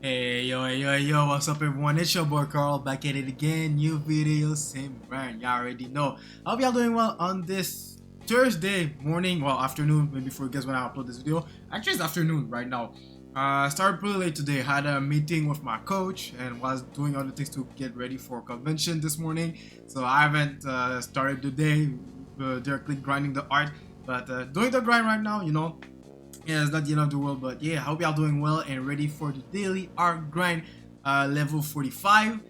Hey yo, what's up everyone? It's your boy Carl back at it again. New video, same brand. Y'all already know. I hope y'all doing well on this Thursday morning, well afternoon, maybe for you guys when I upload this video. Actually, it's afternoon right now. Started pretty late today. Had a meeting with my coach and was doing other things to get ready for convention this morning. So I haven't started the day directly grinding the art, but doing the grind right now, you know. Yeah, it's not the end of the world, but yeah, I hope y'all doing well and ready for the daily art grind level 45.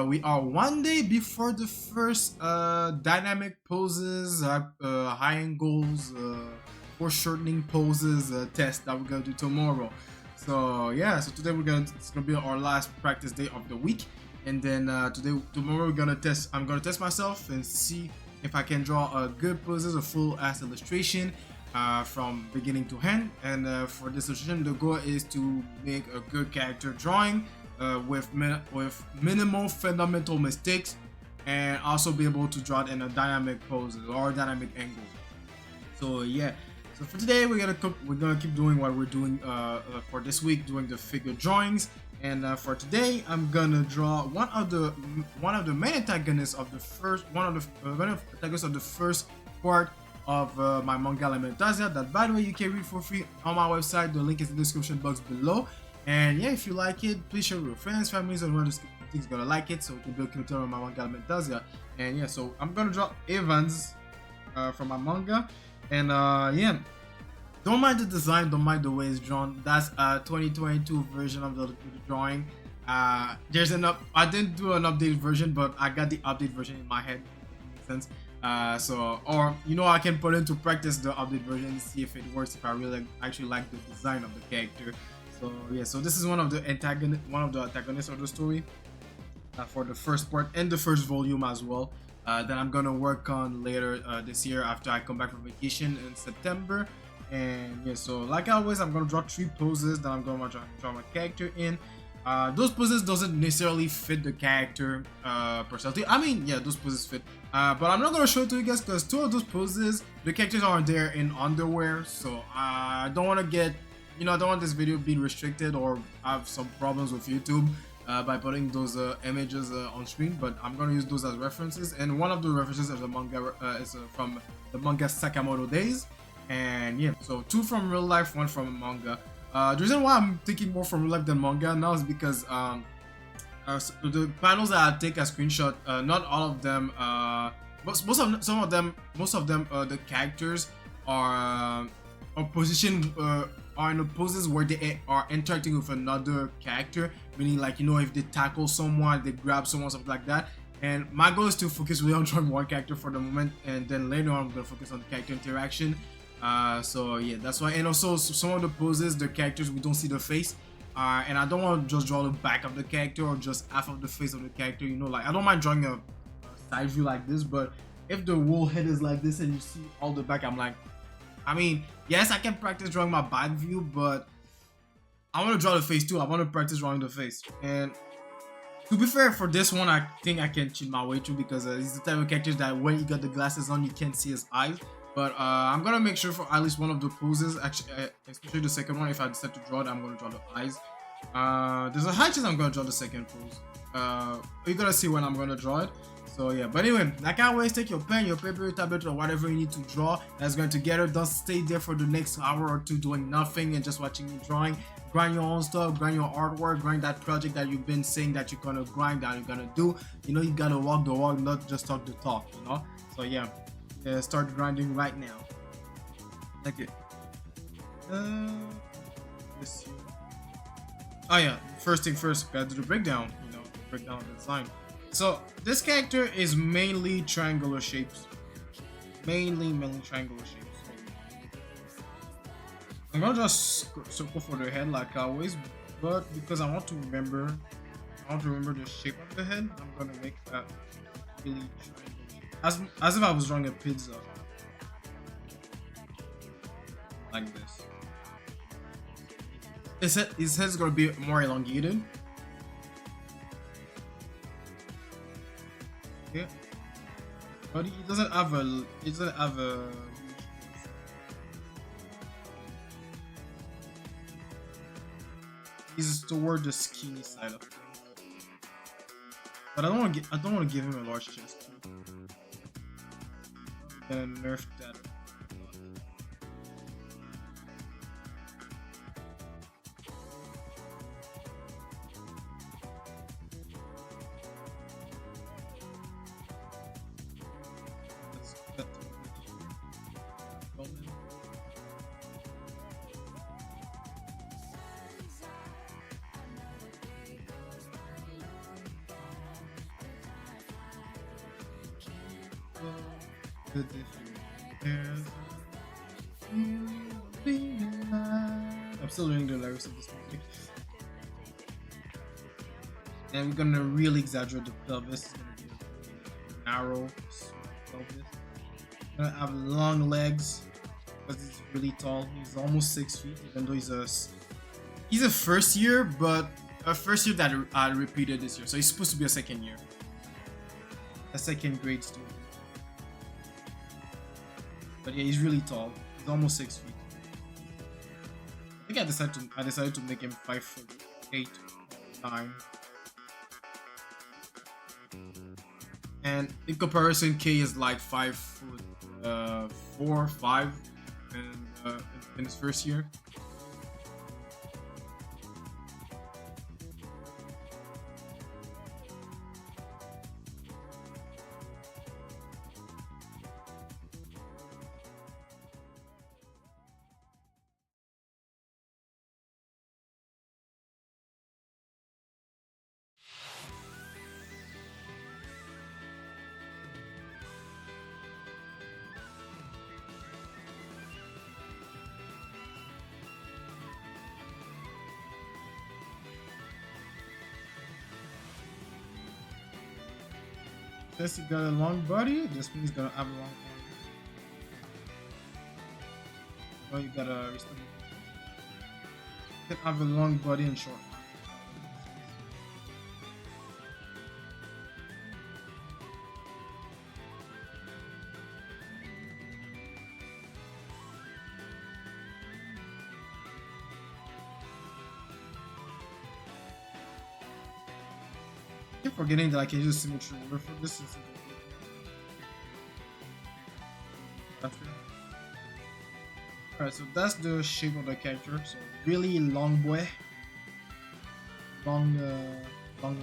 We are one day before the first dynamic poses, high angles, foreshortening poses test that we're gonna do tomorrow. So yeah, so today it's gonna be our last practice day of the week, and then tomorrow I'm gonna test myself and see if I can draw a good poses, a full ass illustration from beginning to end. And for this illustration, the goal is to make a good character drawing with minimal fundamental mistakes, and also be able to draw it in a dynamic pose or dynamic angle. So yeah, so for today we're gonna keep doing what we're doing for this week, doing the figure drawings. And for today, I'm gonna draw one of the main antagonists of the first part of my manga Lamentasia, that by the way you can read for free on my website. The link is in the description box below. And yeah, if you like it, please share with your friends, families, and everyone who's gonna like it, so we can build community on my manga Lamentasia. And yeah, so I'm gonna draw Evans from my manga. And yeah, don't mind the design, don't mind the way it's drawn. That's a 2022 version of the drawing. I didn't do an updated version, but I got the updated version in my head, if it makes sense. Or you know, I can put into practice the update version and see if it works, if I really actually like the design of the character. So yeah, so this is one of the antagonists of the story for the first part and the first volume as well, that I'm gonna work on later this year after I come back from vacation in September. And yeah, so like always, I'm gonna draw 3 poses that I'm gonna draw my character in. Those poses doesn't necessarily fit the character personality. I mean, yeah, those poses fit, but I'm not gonna show it to you guys because 2 of those poses, the characters aren't there in underwear. So I don't want to get, you know, I don't want this video being restricted or have some problems with YouTube by putting those images on screen. But I'm gonna use those as references, and one of the references of the manga is from the manga Sakamoto Days. And yeah, so 2 from real life, 1 from manga. The reason why I'm thinking more from real life than manga now is because the panels that I take a screenshot, not all of them, most of them, the characters are positioned are in the poses where they are interacting with another character, meaning like, you know, if they tackle someone, they grab someone, something like that. And my goal is to focus really on drawing one character for the moment, and then later on I'm gonna focus on the character interaction. So yeah, that's why. And also some of the poses, the characters, we don't see the face, and I don't want to just draw the back of the character or just half of the face of the character, you know. Like, I don't mind drawing a side view like this, but if the whole head is like this and you see all the back, I'm like, I mean, yes, I can practice drawing my back view, but I want to draw the face too. I want to practice drawing the face. And to be fair, for this one, I think I can cheat my way through, because he's the type of characters that when you got the glasses on, you can't see his eyes. But I'm gonna make sure for at least one of the poses, actually, especially the second one. If I decide to draw it, I'm gonna draw the eyes. There's a high chance I'm gonna draw the second pose. You're gonna see when I'm gonna draw it. So yeah, but anyway, I can't wait. Take your pen, your paper, your tablet, or whatever you need to draw that's going together. Don't stay there for the next hour or 2 doing nothing and just watching me drawing. Grind your own stuff, grind your artwork, grind that project that you've been saying that you're gonna grind, that you're gonna do. You know, you gotta walk the walk, not just talk the talk, you know. So yeah, start grinding right now. Okay. Let's see. Oh yeah, first thing first, gotta do the breakdown. You know, breakdown of the design. So this character is mainly triangular shapes. Mainly triangular shapes. I'm gonna just circle for the head like always, but because I want to remember the shape of the head, I'm gonna make that really triangular, as if I was drawing a pizza, like this. His head's gonna be more elongated. Okay, but it doesn't have a He's toward the skinny side of things. But I don't want to give him a large chest too. I'm gonna nerf that. Let's cut the the different. I'm still learning the lyrics of this music. And we're gonna really exaggerate the pelvis. It's gonna be a narrow pelvis. Gonna have long legs because he's really tall. He's almost 6 feet, even though he's a first year, but a first year that I repeated this year. So he's supposed to be a second year, a second grade student. But yeah, he's really tall. He's almost 6 feet. I think I decided to make him 5'8", 9. And in comparison, K is like 5'4", 5", in his first year. Since he got a long body, this means he's gonna have a long arm. Oh, you gotta restore. You can have a long body and short arm. I keep forgetting that I can use symmetry ruler for this. Alright, so that's the shape of the character. So really long boy, long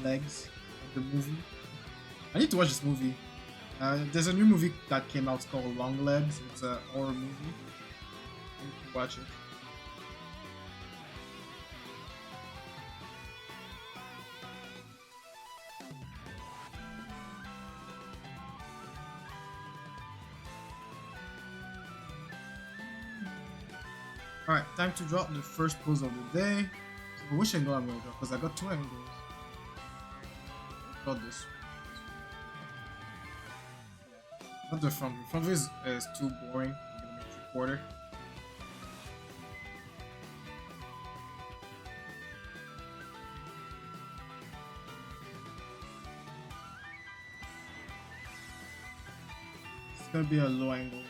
legs. Of the movie. I need to watch this movie. There's a new movie that came out called Long Legs. It's a horror movie. I need to watch it. Alright, time to drop the first pose of the day. So which angle I'm gonna drop? Because I got two angles. Not this. Yeah. Not the front view. Front view is too boring. I'm gonna make it 3/4. It's gonna be a low angle view.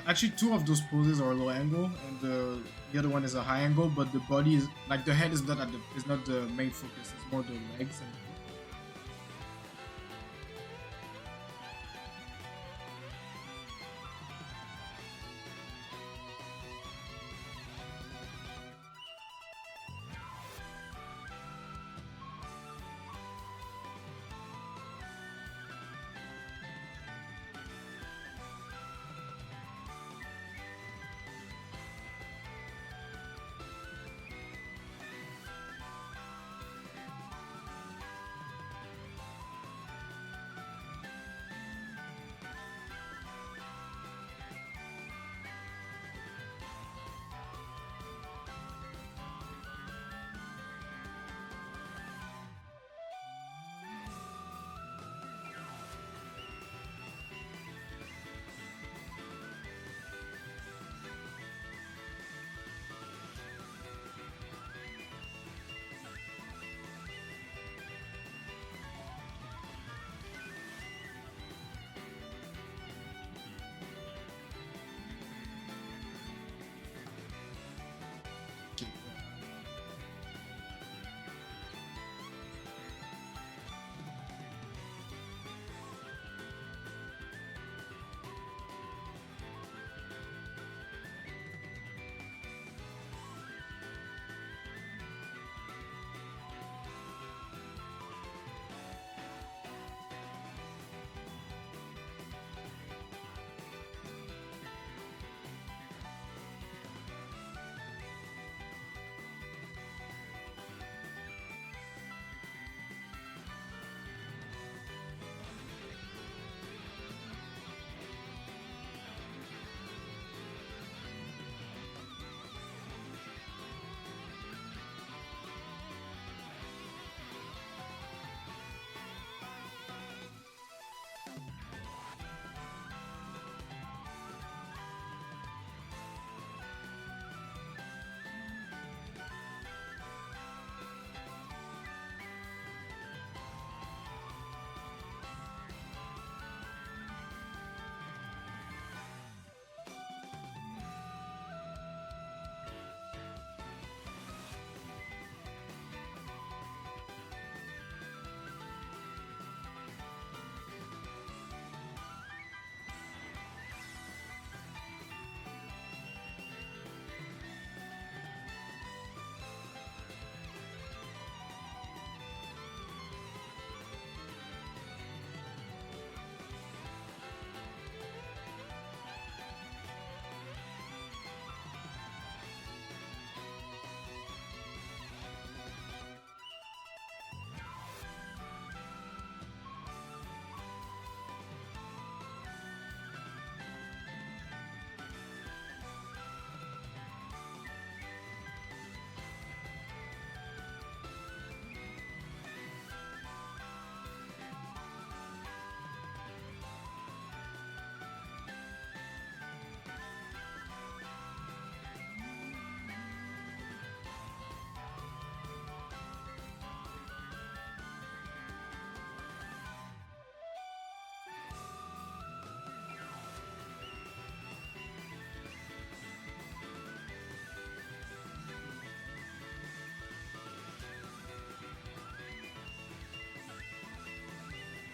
Actually, two of those poses are low angle, and the other one is a high angle. But the body is like the head is not the main focus. It's more the legs.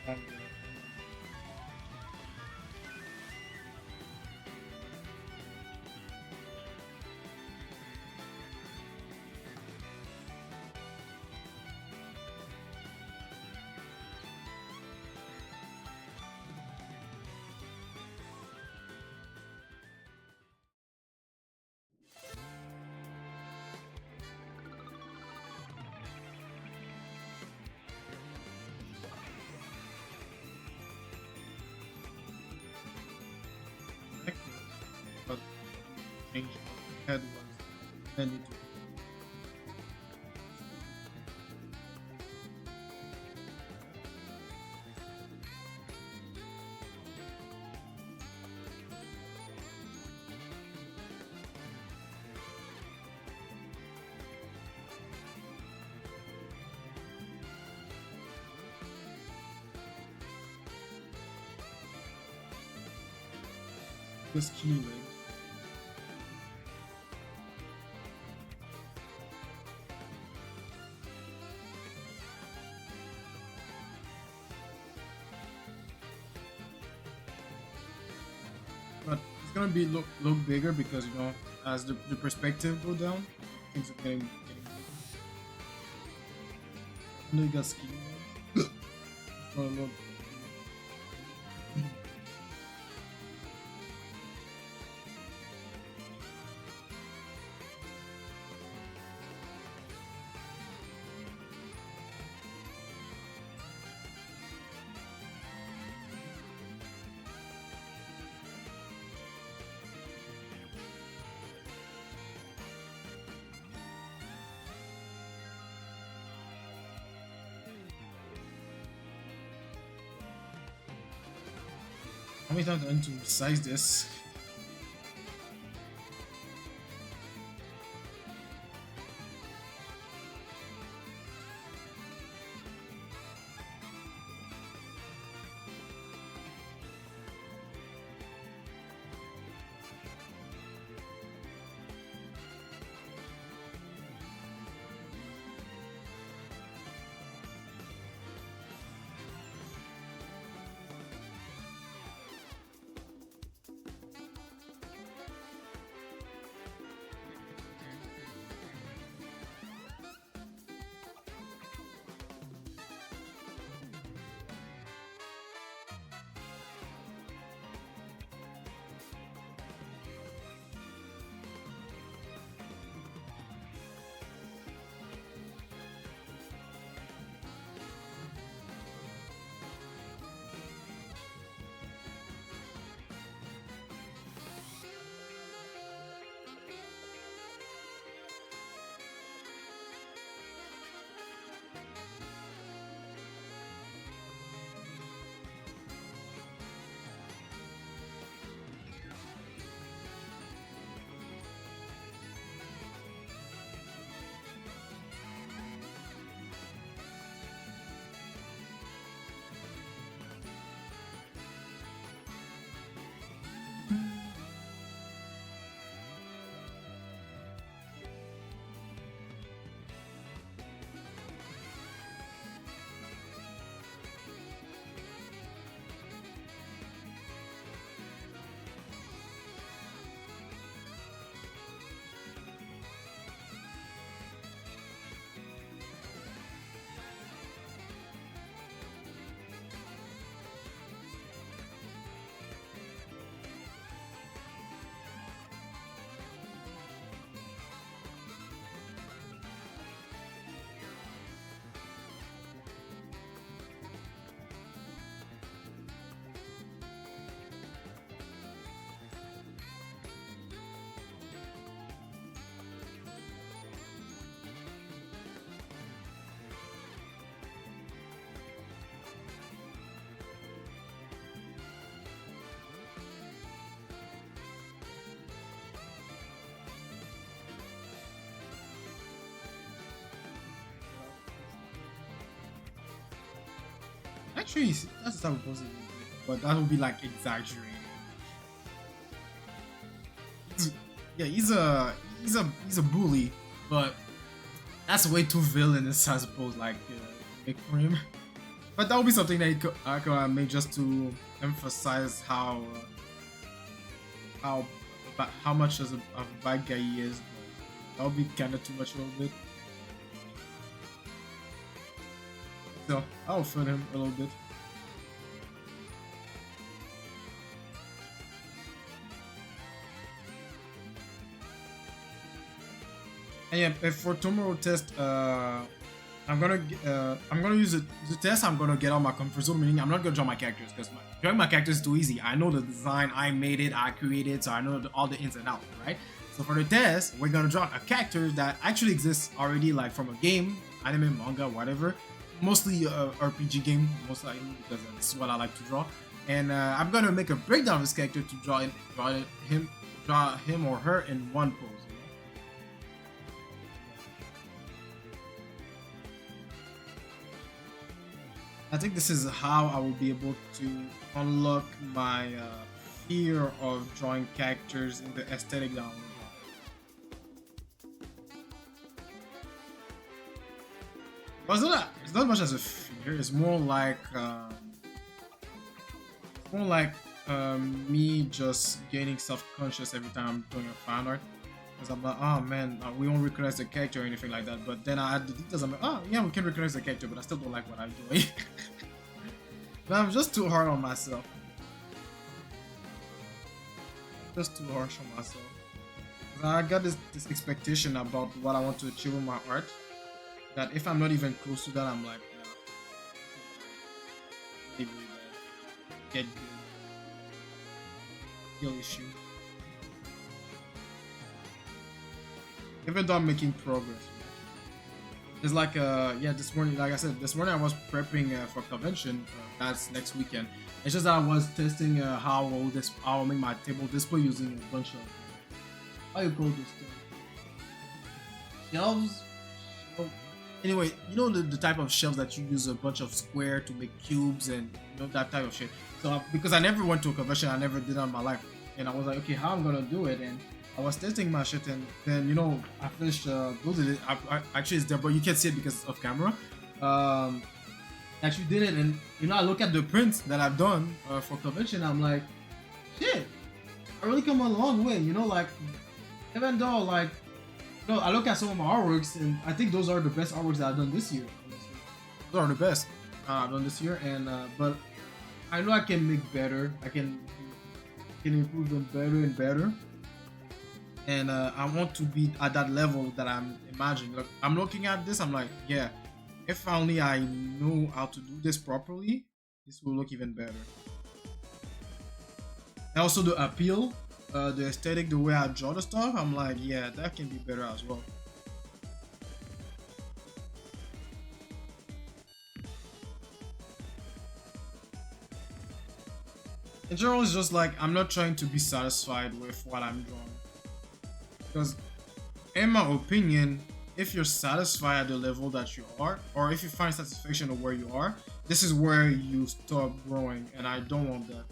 And, but change the head was intended to. The skinny legs. But it's gonna be look bigger because you know as the perspective go down, things are getting I know you got skinny legs. It's gonna look. How many times do I need to resize this? Actually, that's the type of person, but that would be like exaggerated. Yeah, he's a bully, but that's way too villainous, I suppose. Like, for him. But that would be something that I could make just to emphasize how much of a bad guy he is. That would be kind of too much a little bit. So I'll fill him a little bit. And yeah, if for tomorrow test, I'm gonna use the test. I'm gonna get out my comfort zone. Meaning I'm not gonna draw my characters because drawing my characters is too easy. I know the design, I made it, I created, so I know all the ins and outs, right? So for the test, we're gonna draw a character that actually exists already, like from a game, anime, manga, whatever. Mostly RPG game, most likely because that's what I like to draw. And I'm gonna make a breakdown of this character to draw him or her in one pose. I think this is how I will be able to unlock my fear of drawing characters in the aesthetic that I want to draw. It's not much as a fear. It's more like me just getting self-conscious every time I'm doing a fan art. Because I'm like, oh man, we won't recognize the character or anything like that. But then I add the details. I'm like, oh yeah, we can recognize the character, but I still don't like what I'm doing. But I'm just too hard on myself. Just too harsh on myself. I got this expectation about what I want to achieve with my art. That if I'm not even close to that, I'm like, no. Get good. Skill issue. Even though I'm making progress. It's like yeah, this morning, like I said, this morning I was prepping for convention. That's next weekend. It's just that I was testing how I'll make my table display using a bunch of how you call this thing? Shelves. Anyway, you know the type of shelves that you use a bunch of square to make cubes and you know that type of shit. So because I never went to a convention, I never did that in my life, and I was like, okay, how I'm gonna do it, and I was testing my shit, and then you know I finished building it. Actually, it's there, but you can't see it because of camera. Actually did it, and you know I look at the prints that I've done for convention. I'm like, shit, I really come a long way. You know, like even though like, you know, I look at some of my artworks, and I think those are the best artworks that I've done this year. Honestly. Those are the best I've done this year, and but I know I can make better. I can improve them better and better. And I want to be at that level that I'm imagining. Look, I'm looking at this. I'm like, yeah, if only I know how to do this properly, this will look even better. And also the appeal, the aesthetic, the way I draw the stuff. I'm like, yeah, that can be better as well. In general, it's just like I'm not trying to be satisfied with what I'm drawing. Because, in my opinion, if you're satisfied at the level that you are, or if you find satisfaction of where you are, this is where you stop growing, and I don't want that.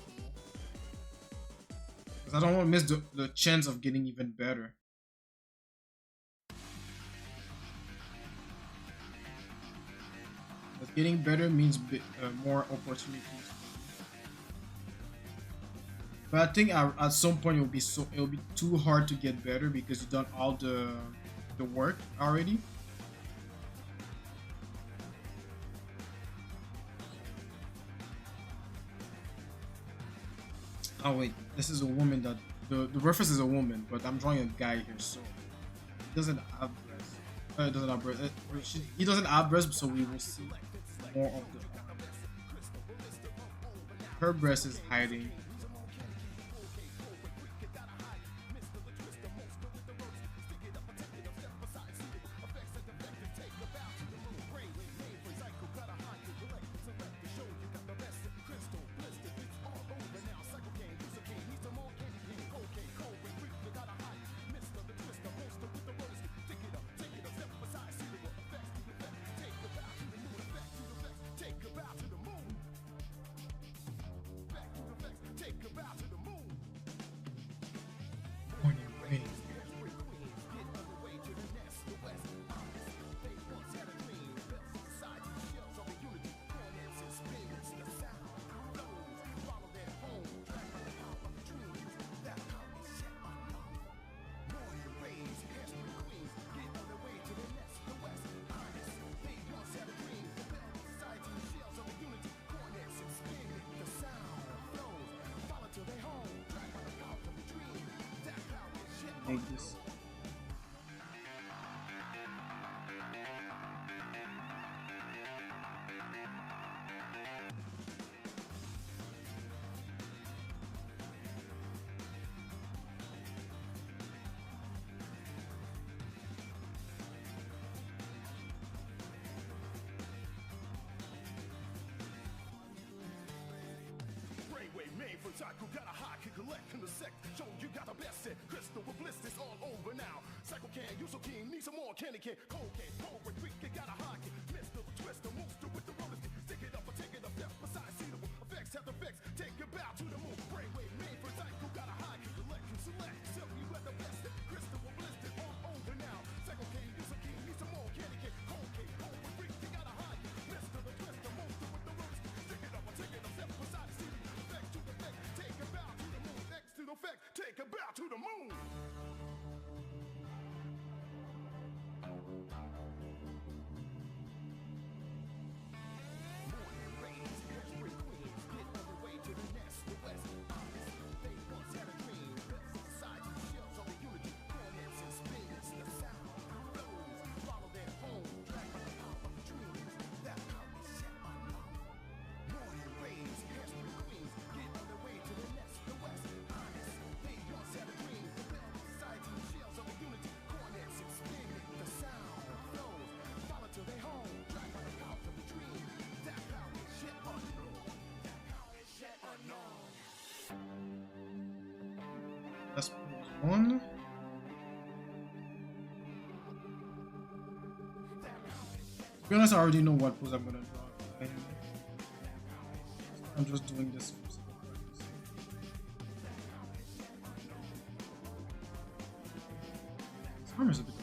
Because I don't want to miss the chance of getting even better. Because getting better means more opportunities. But I think at some point it'll be too hard to get better because you've done all the work already. Oh wait, this is a woman that the reference is a woman, but I'm drawing a guy here, so he doesn't have breasts. He doesn't have breasts. He doesn't have breasts, so we will see more of the. Her breast is hiding. make this. Psycho got a high kick, collect in the sect. Show you got the best set. Crystal with blisters all over now. Psycho can, you so keen, need some more candy can. Cold can, cold with quick, got a high kick. Mr. Twister, monster with the roller stick. Stick it up or take it up, left beside suitable. Effects have effects, take it bow to the moon. Brainwave made for Psycho got a high kick, collect and select. Tell you got the best set. Crystal with blisters all over now. Psycho can, you so keen, need some more candy can. Cold with quick, got a high kick. Mr. Twister, monster with the roller stick. Stick it up or take it up, left beside suitable. Effects to the effect, take it bow to the moon. X to the effect, take it bow to the moon. That's one. To be honest, I already know what pose I'm gonna draw. I'm just doing this. This armor's a bit.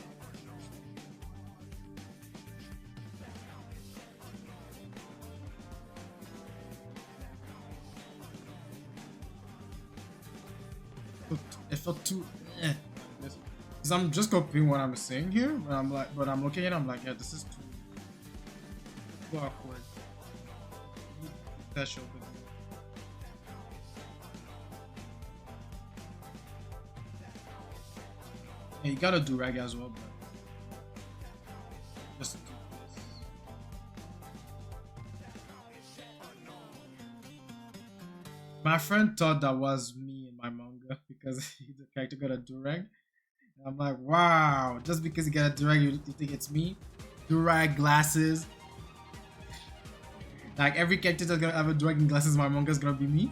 It felt too. Because I'm just copying what I'm saying here, but I'm looking at it, I'm like, yeah, this is too awkward. That show. Yeah, you gotta do rag as well, but just do this. My friend thought that was me in my manga because the character got a durag. I'm like, wow, just because he got a durag, you think it's me? Durag glasses. Like every character that's gonna have a durag and glasses in my manga is gonna be me.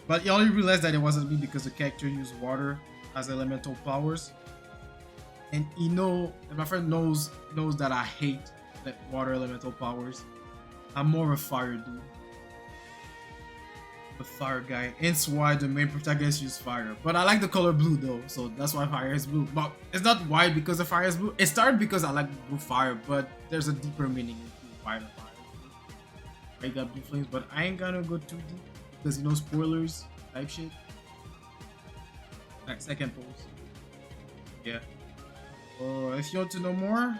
But he only realized that it wasn't me because the character used water as elemental powers. And and my friend knows that I hate water elemental powers. I'm more of a fire dude. The fire guy. Hence why the main protagonist used fire. But I like the color blue though, so that's why fire is blue. But it's not why because the fire is blue. It started because I like blue fire, but there's a deeper meaning into why the fire is blue. I got blue flames, but I ain't gonna go too deep because spoilers type shit. Alright, second pose. Yeah. If you want to know more,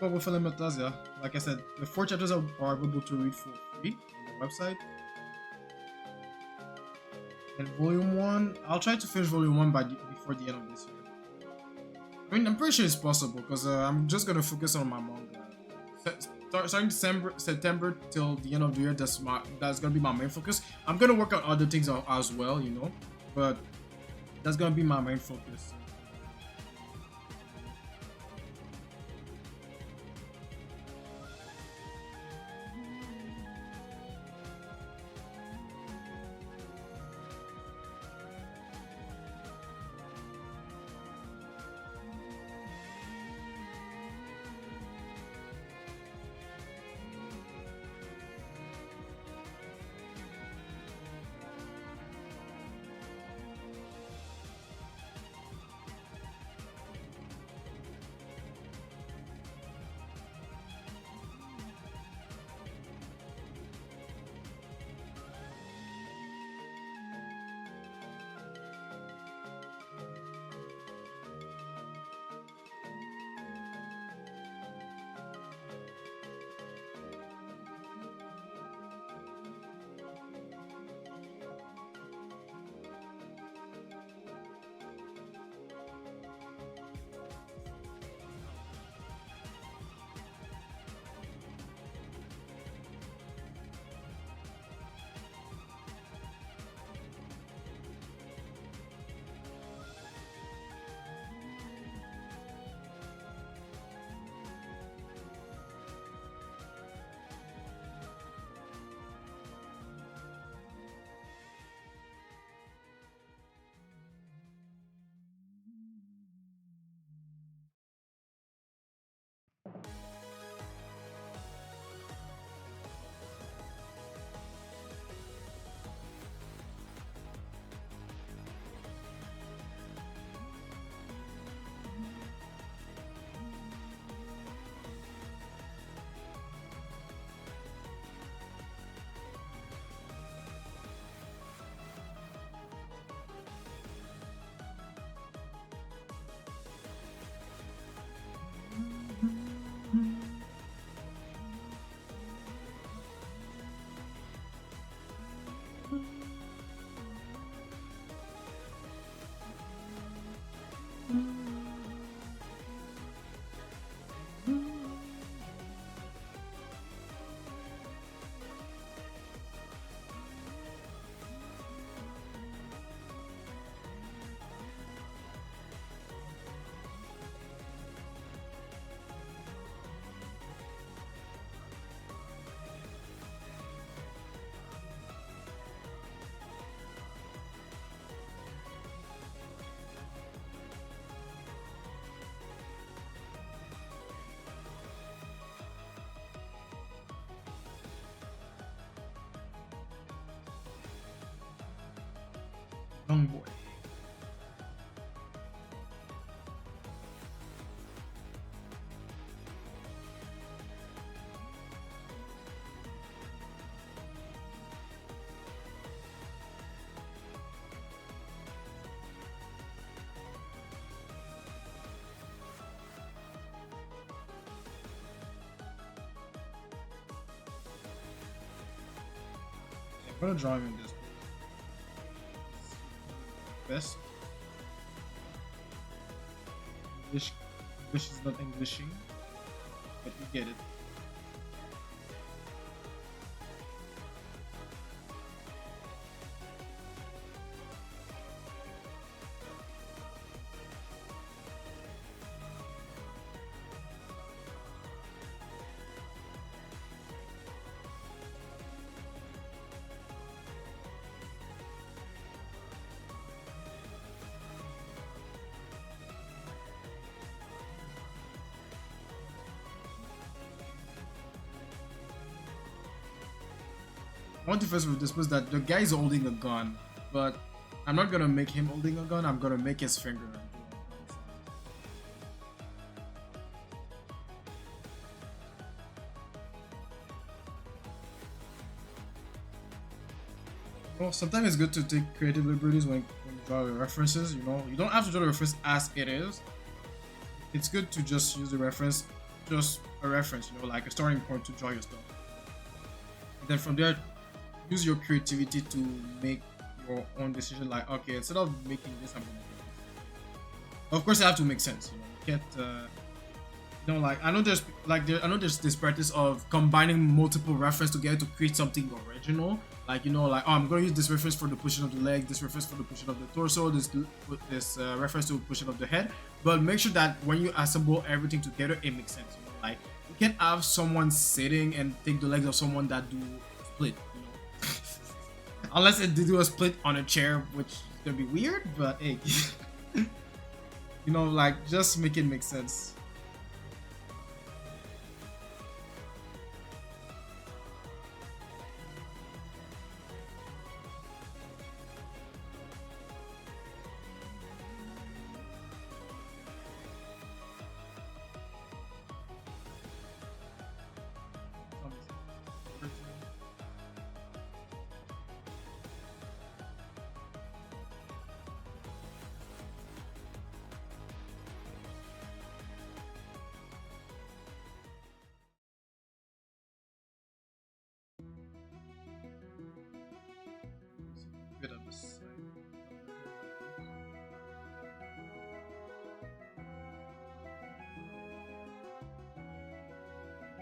go with Elementasia. Like I said, the 4 chapters are available to read for free on the website. And volume 1, I'll try to finish volume 1 before the end of this year. I mean, I'm pretty sure it's possible because I'm just gonna focus on my manga. Starting September till the end of the year, that's gonna be my main focus. I'm gonna work on other things as well, but that's gonna be my main focus. Young boy. I'm gonna draw him in this best. English, English is not Englishing, but you get it. One difference with this was that the guy is holding a gun, but I'm not gonna make him holding a gun. I'm gonna make his finger. Well, sometimes it's good to take creative liberties when you draw the references. You know, you don't have to draw the reference as it is. It's good to just use the reference, just a reference. You know, like a starting point to draw your stuff. And then from there, use your creativity to make your own decision. Like, okay, instead of making this, I'm gonna do this. Of course, it have to make sense. You know, you can't. You know, like I know there's this practice of combining multiple references together to create something original. Like, you know, like, oh, I'm gonna use this reference for the pushing of the leg, this reference for the pushing of the torso, this reference to pushing of the head. But make sure that when you assemble everything together, it makes sense. You know, like you can't have someone sitting and take the legs of someone that do split. Unless they do a split on a chair, which is gonna be weird, but hey, you know, like just make it make sense. Bit of this.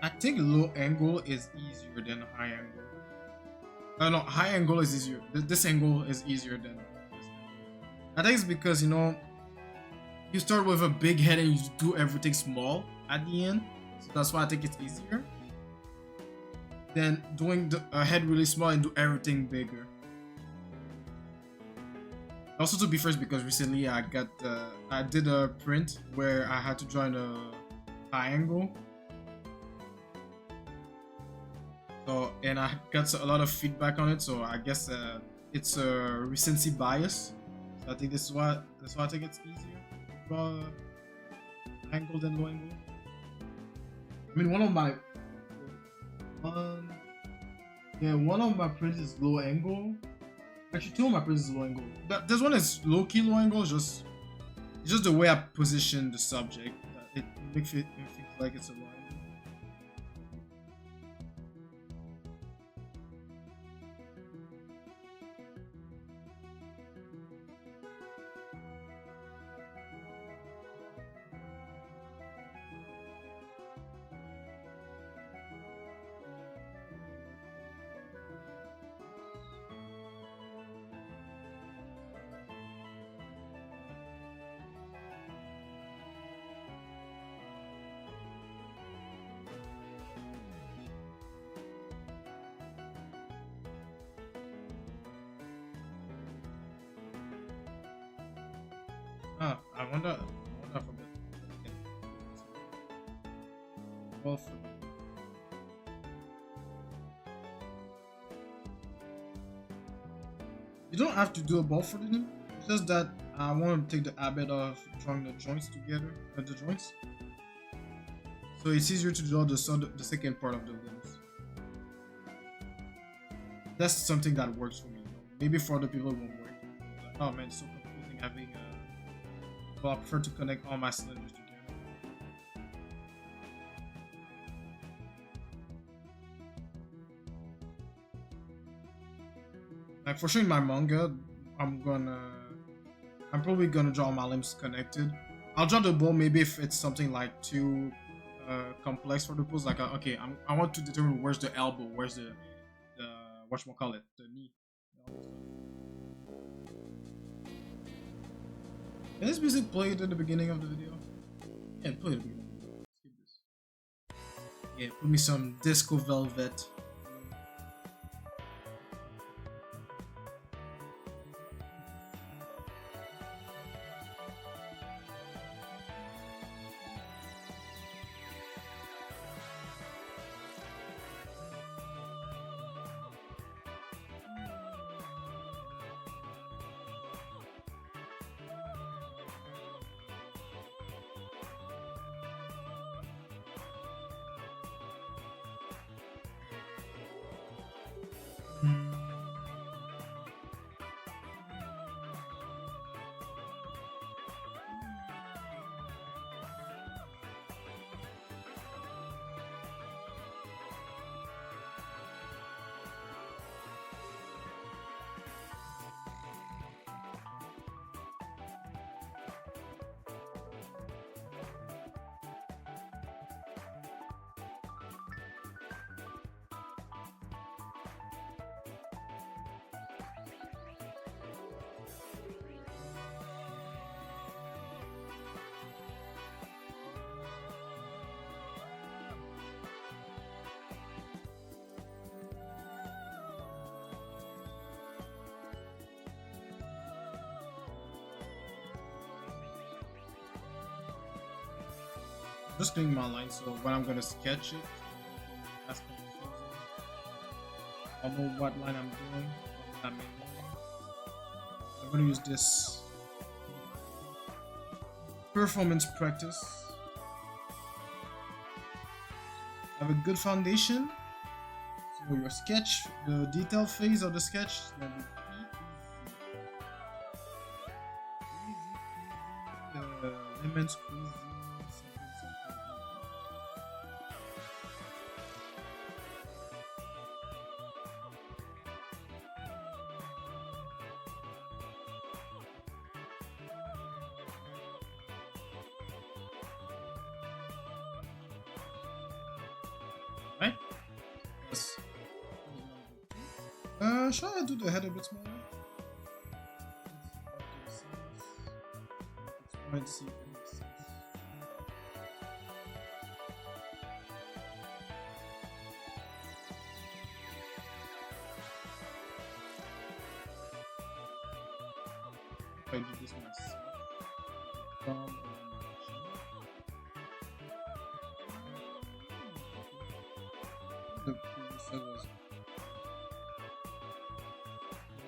I think low angle is easier than high angle. No, high angle is easier. This angle is easier than this angle. I think it's because, you know, you start with a big head and you do everything small at the end. So that's why I think it's easier than doing a head really small and do everything bigger. Also, to be first, because recently I did a print where I had to draw in a high angle. So, and I got a lot of feedback on it, so I guess it's a recency bias. So I think this is why I think it's easier to draw high angle than low angle. I mean, one of my prints is low angle. Actually, two of my prints is low angle. This one is low key low angle. It's just the way I position the subject. It makes it feel like it's a low angle. I wonder if I'm gonna get well for You don't have to do a ball for the knee. It's just that I want to take the habit of drawing the joints together, the joints. So it's easier to draw the second part of the limbs. That's something that works for me. Maybe for other people it won't work. Like, oh man, it's so confusing having so I prefer to connect all my cylinders together. Like for sure in my manga, I'm probably gonna draw my limbs connected. I'll draw the ball maybe if it's something like too complex for the pose. Like okay, I want to determine where's the elbow, where's the whatchamacallit, the knee. Can this music played at the beginning of the video? Yeah, play it at the beginning. Skip this. Yeah, put me some Disco Velvet. Just cleaning my line so when I'm gonna sketch it, that's confusing. I know what line I'm doing. I'm gonna use this performance practice. Have a good foundation. So your sketch, the detail phase of the sketch, is gonna be easy. Lemon squeeze. Right? Yes. Shall I do the head a bit smaller? Let's see. If I do this myself. The previous set was.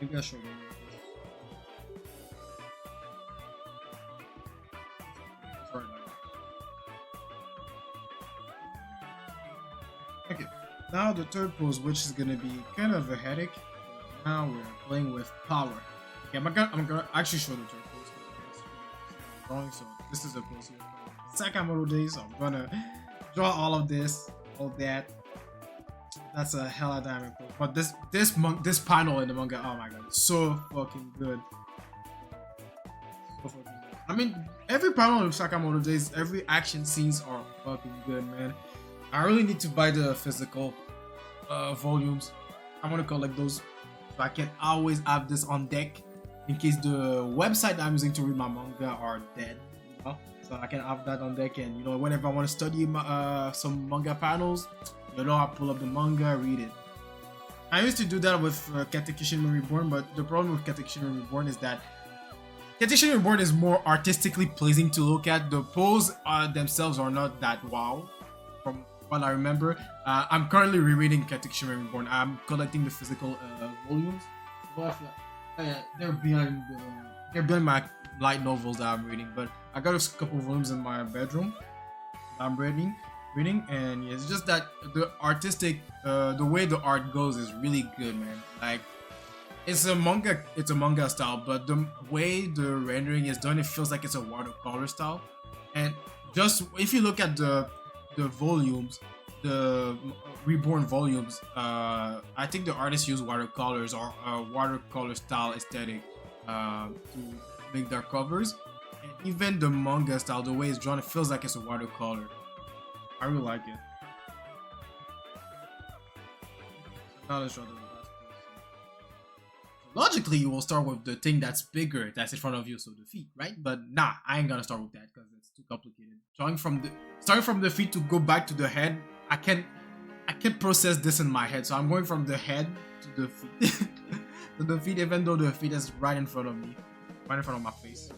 Maybe I should remove this. Sorry, no. Okay, now the third pose, which is gonna be kind of a headache. Now we're playing with power. Okay, I'm gonna actually show the third pose. Drawing, so this is the pose here. Sakamoto days. So I'm gonna draw all of this, all that. That's a hella diamond pose. But this panel in the manga, oh my god, it's so fucking good. So fucking good. I mean, every panel in Sakamoto days, every action scenes are fucking good, man. I really need to buy the physical volumes. I'm gonna collect those so I can always have this on deck in case the website I'm using to read my manga are dead, you know? So I can have that on deck, and you know, whenever I want to study some manga panels, you know, I pull up the manga, read it. I used to do that with Katekishin Reborn, but the problem with Katekishin Reborn is that Katekishin Reborn is more artistically pleasing to look at. The pose themselves are not that wow, from what I remember. I'm currently rereading Katekishin Reborn. I'm collecting the physical volumes. they're behind my light novels that I'm reading, but I got a couple volumes in my bedroom that I'm reading, and yeah, it's just that the way the art goes is really good, man. Like it's a manga style, but the way the rendering is done, it feels like it's a watercolor style. And just if you look at the volumes, the reborn volumes, I think the artists use watercolors or watercolor style aesthetic to make their covers. And even the manga style, the way it's drawn, it feels like it's a watercolor. I really like it. Now let's draw the last piece. Logically, you will start with the thing that's bigger, that's in front of you, so the feet, right? But nah, I ain't gonna start with that because it's too complicated. Starting from the feet to go back to the head, I can't process this in my head, so I'm going from the head to the feet. To the feet, even though the feet is right in front of me, right in front of my face.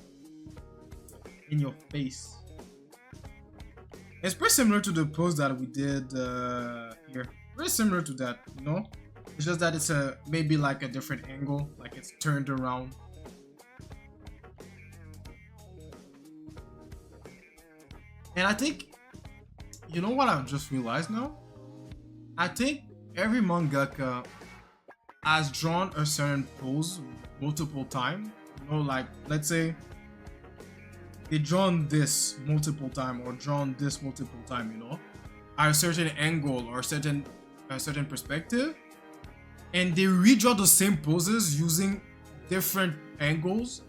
In your face. It's pretty similar to the pose that we did here. Very similar to that, you know? It's just that it's a maybe like a different angle, like it's turned around. And I think, you know what I've just realized now? I think every mangaka has drawn a certain pose multiple times. You know, like let's say they drawn this multiple time or drawn this multiple time, you know, at a certain angle or a certain perspective, and they redraw the same poses using different angles.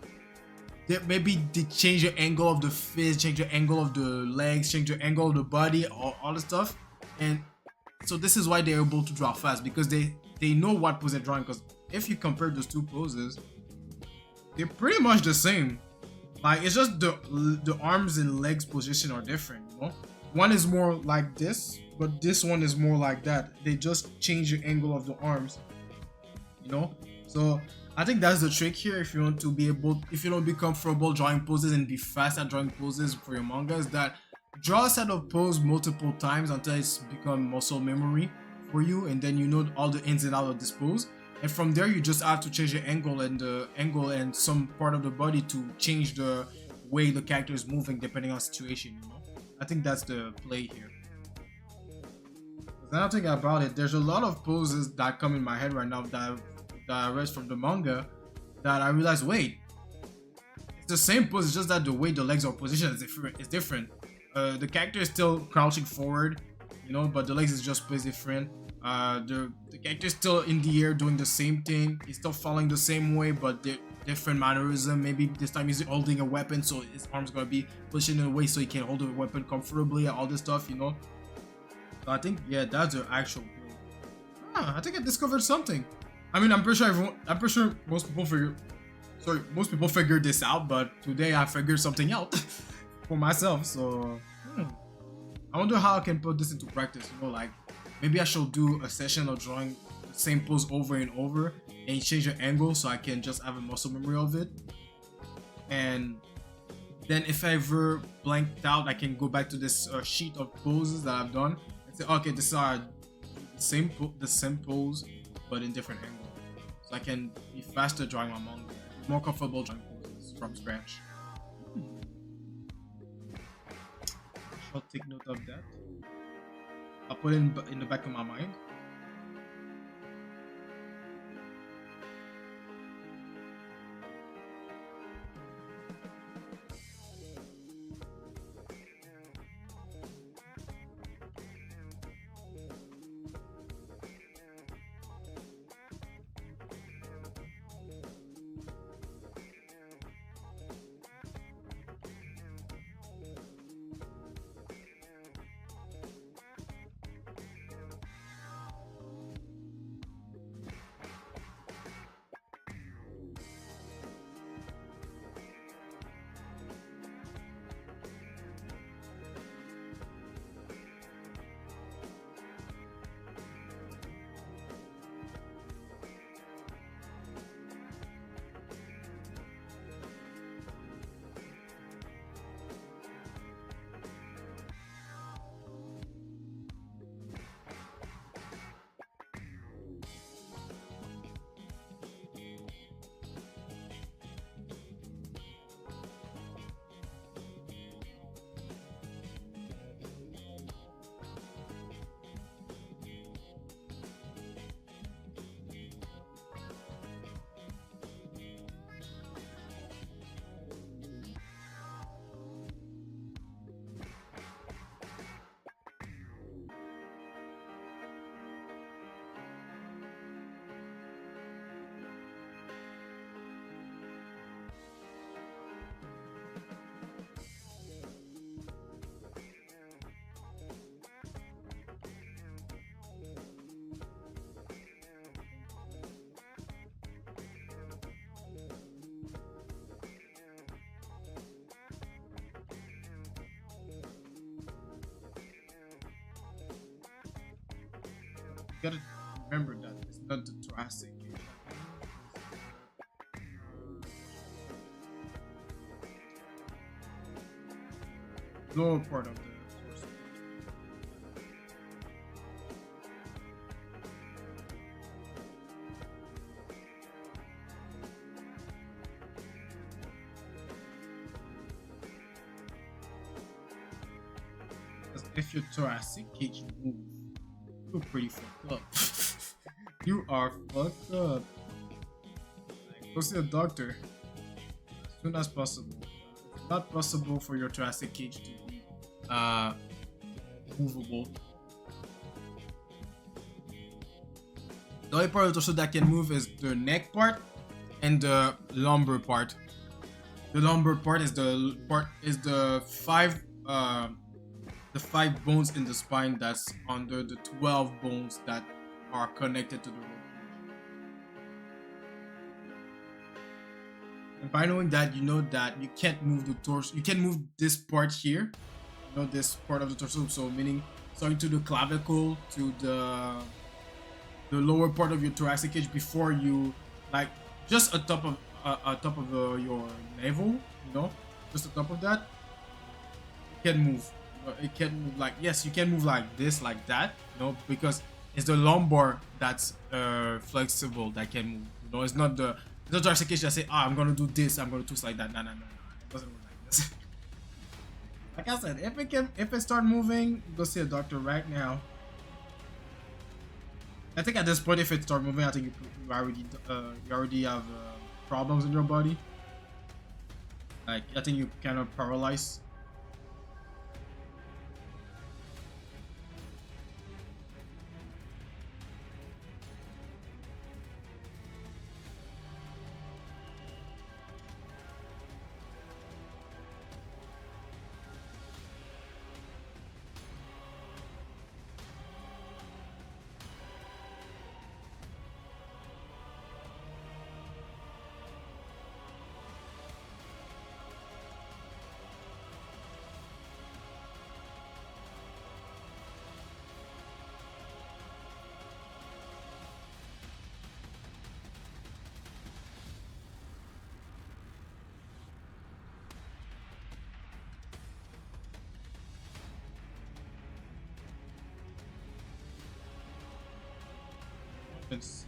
Maybe they change the angle of the face, change the angle of the legs, change the angle of the body, all the stuff. And so this is why they're able to draw fast, because they know what pose they're drawing. Because if you compare those two poses, they're pretty much the same. Like it's just the arms and legs position are different, you know. One is more like this, but this one is more like that. They just change the angle of the arms, you know. So I think that's the trick here. If you want to be able, if you don't be comfortable drawing poses and be fast at drawing poses for your manga, is that draw a set of pose multiple times until it's become muscle memory for you, and then you know all the ins and outs of this pose. And from there, you just have to change the angle and some part of the body to change the way the character is moving depending on situation. You know, I think that's the play here. Now thinking about it, there's a lot of poses that come in my head right now that I read from the manga that I realized, wait, it's the same pose. It's just that the way the legs are positioned is different. It's different. The character is still crouching forward, you know, but the legs is just placed different. The character is still in the air doing the same thing. He's still falling the same way, but different mannerism. Maybe this time he's holding a weapon, so his arm's gonna be positioned in a way so he can hold the weapon comfortably. All this stuff, you know. So I think, yeah, that's the actual play. I think I discovered something. I mean, I'm pretty sure most people figured this out, but today I figured something out for myself. So I wonder how I can put this into practice. You know, like maybe I should do a session of drawing the same pose over and over and change the angle so I can just have a muscle memory of it. And then if I ever blanked out, I can go back to this sheet of poses that I've done and say, okay, this is the same pose but in different angles. So I can be faster drawing my manga, more comfortable drawing poses from scratch. I'll take note of that. I'll put it in the back of my mind. gotta remember that it's not the thoracic cage. Lower part of the torso. Because if your thoracic cage move, you're pretty fucked up. You are fucked up. Like, go see a doctor as soon as possible. It's not possible for your thoracic cage to be uh movable. The only part of the torso that can move is the neck part and the lumbar part. The lumbar part is the five bones in the spine that's under the 12 bones that are connected to the rib cage. And by knowing that, you know that you can't move the torso. You can move this part here, you know, this part of the torso. So meaning starting to the clavicle to the lower part of your thoracic cage before you like just atop of your navel, you know, just on top of that, it can move. It can move like yes, you can move like this, like that, you know, because it's the lumbar that's flexible that can move. You know, it's not the thoracic cage that say, I'm gonna do this, I'm gonna twist like that. No, no, no, no. It doesn't work like this. Like I said, if it start moving, go see a doctor right now. I think at this point, if it start moving, I think you already have problems in your body. Like I think you kind of paralyzed. Let's see.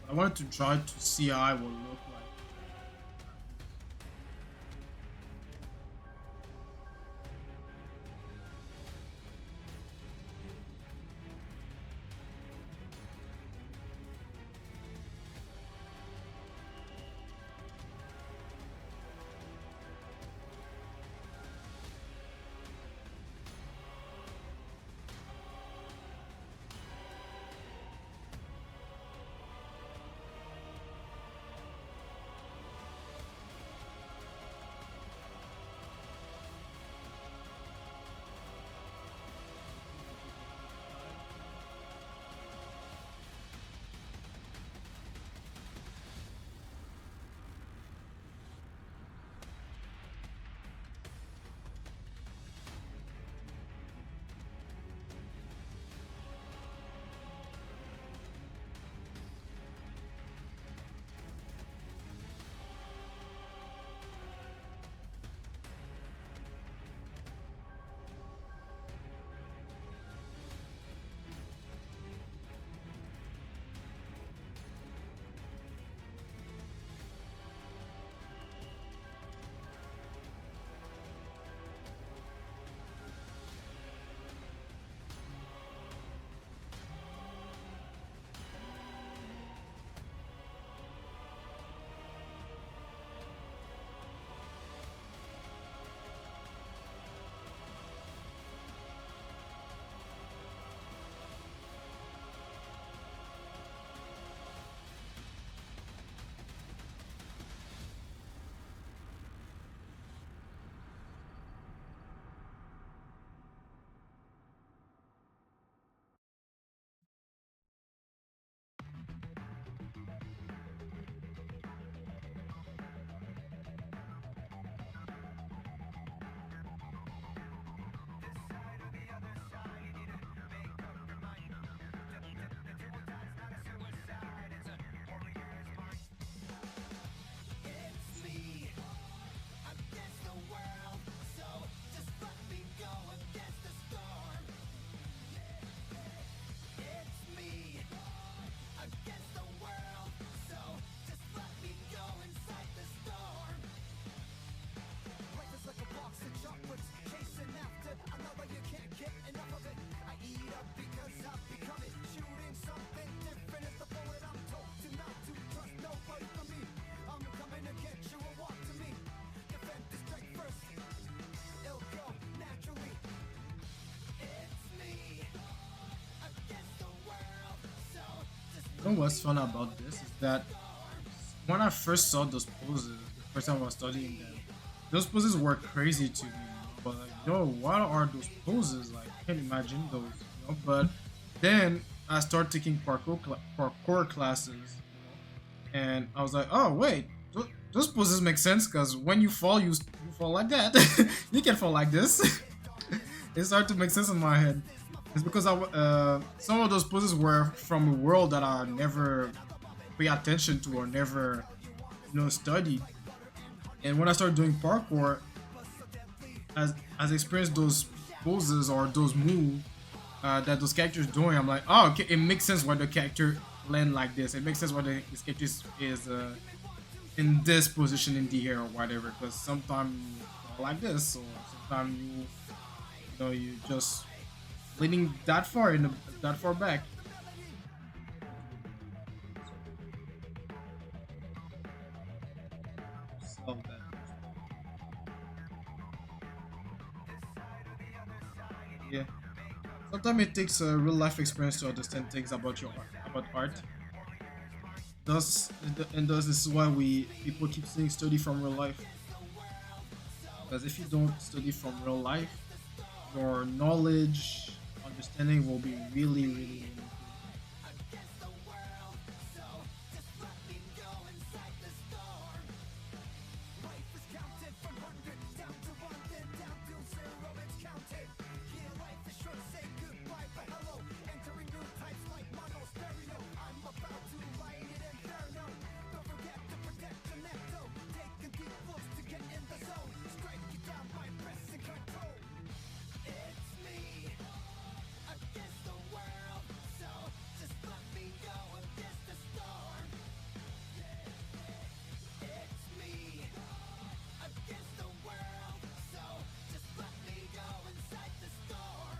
I wanted to try to see how I will look like. You know what's fun about this is that when I first saw those poses, the first time I was studying them, those poses were crazy to me. But like, yo, what are those poses? Like, I can't imagine those. But then I started taking parkour classes, and I was like, oh wait, those poses make sense because when you fall, you fall like that. You can fall like this. It started to make sense in my head. It's because some of those poses were from a world that I never pay attention to or never studied. And when I started doing parkour, as I experienced those poses or those moves that those characters doing, I'm like, oh, okay, it makes sense why the character land like this. It makes sense why this character is in this position in the air or whatever. Because sometimes you fall like this, or sometimes you just leaning that far back. So that, yeah. Sometimes it takes a real life experience to understand things about art. Thus this is why we people keep saying study from real life. Because if you don't study from real life, your knowledge, understanding will be really, really limited.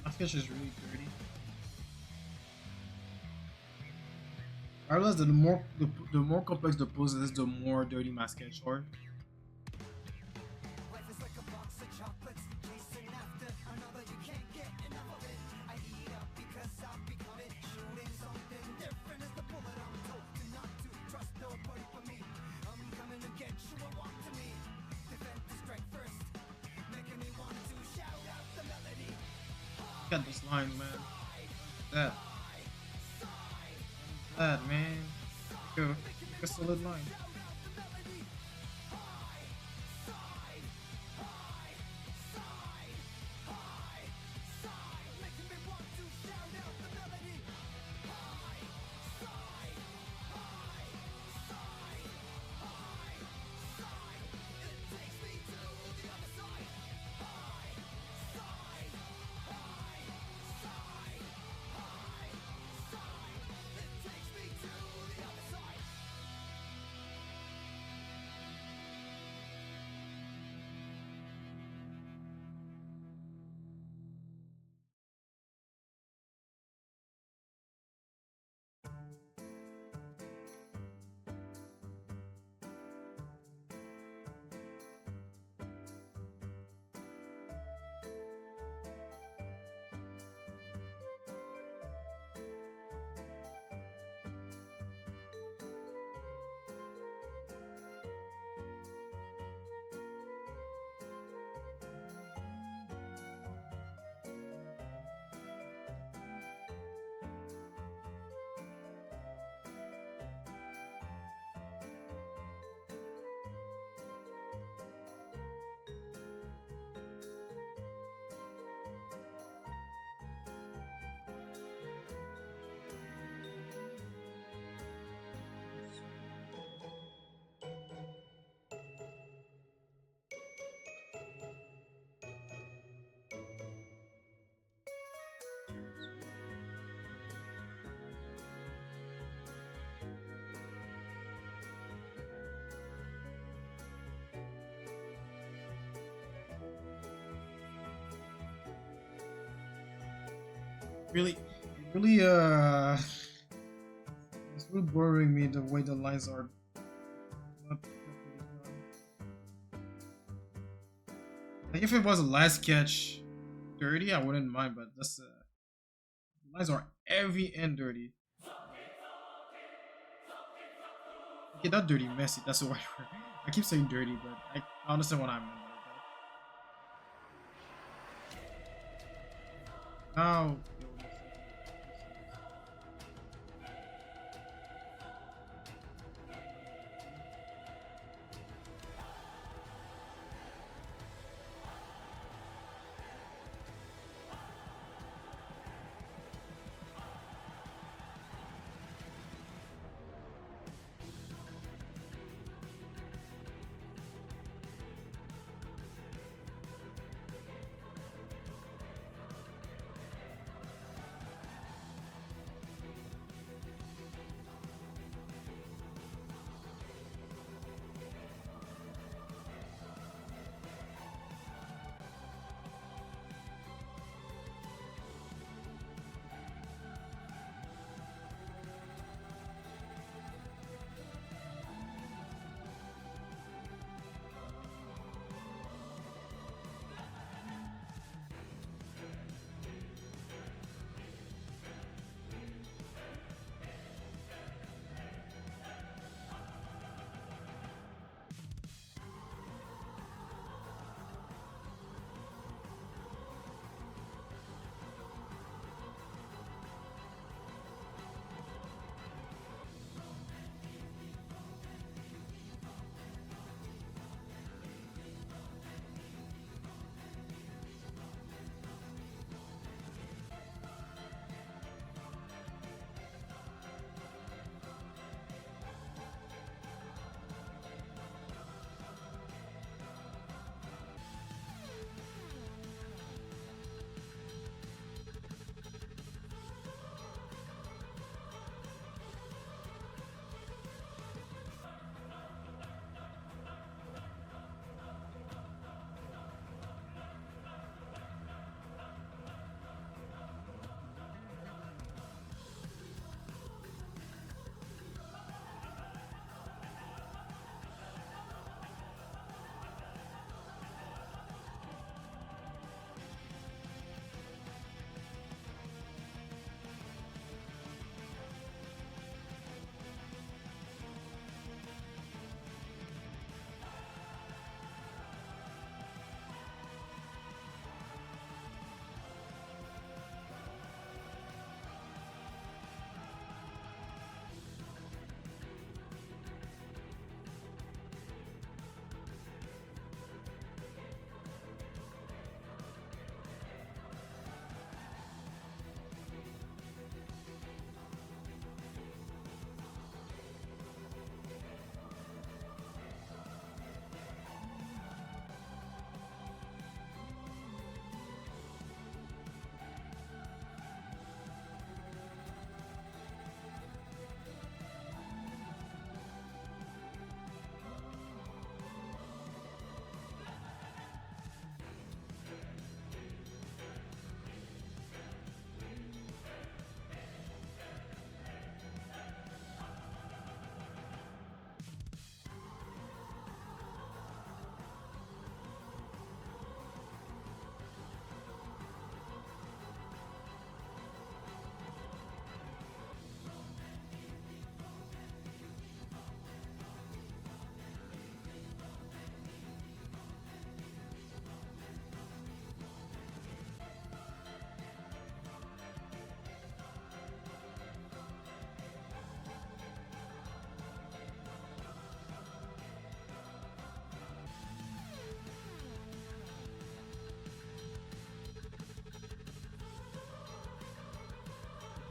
My fish is really dirty. I realize that the more complex the poses, the more dirty my sketch are. Look at this line, man. That. That, man. Make a solid line. Really, really, it's really boring me the way the lines are not properly done. Like if it was a last sketch dirty, I wouldn't mind, but this lines are every end dirty. Okay, not dirty, messy. That's the right word. I keep saying dirty, but I understand what I meant by that. Now,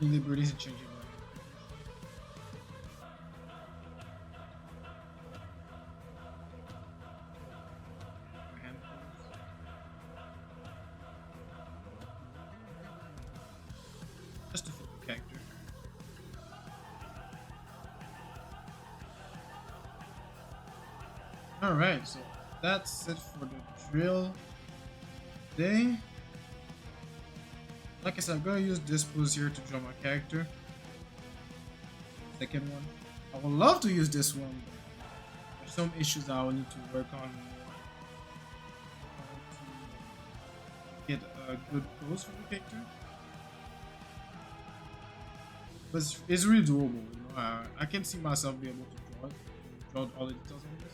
liberties and changing just to fit the character. Alright, so that's it for the drill today. Like I said, I'm gonna use this pose here to draw my character. Second one. I would love to use this one, but there's some issues that I will need to work on more to get a good pose for the character. But it's really doable, you know. I can see myself be able to draw it. draw all the details on this.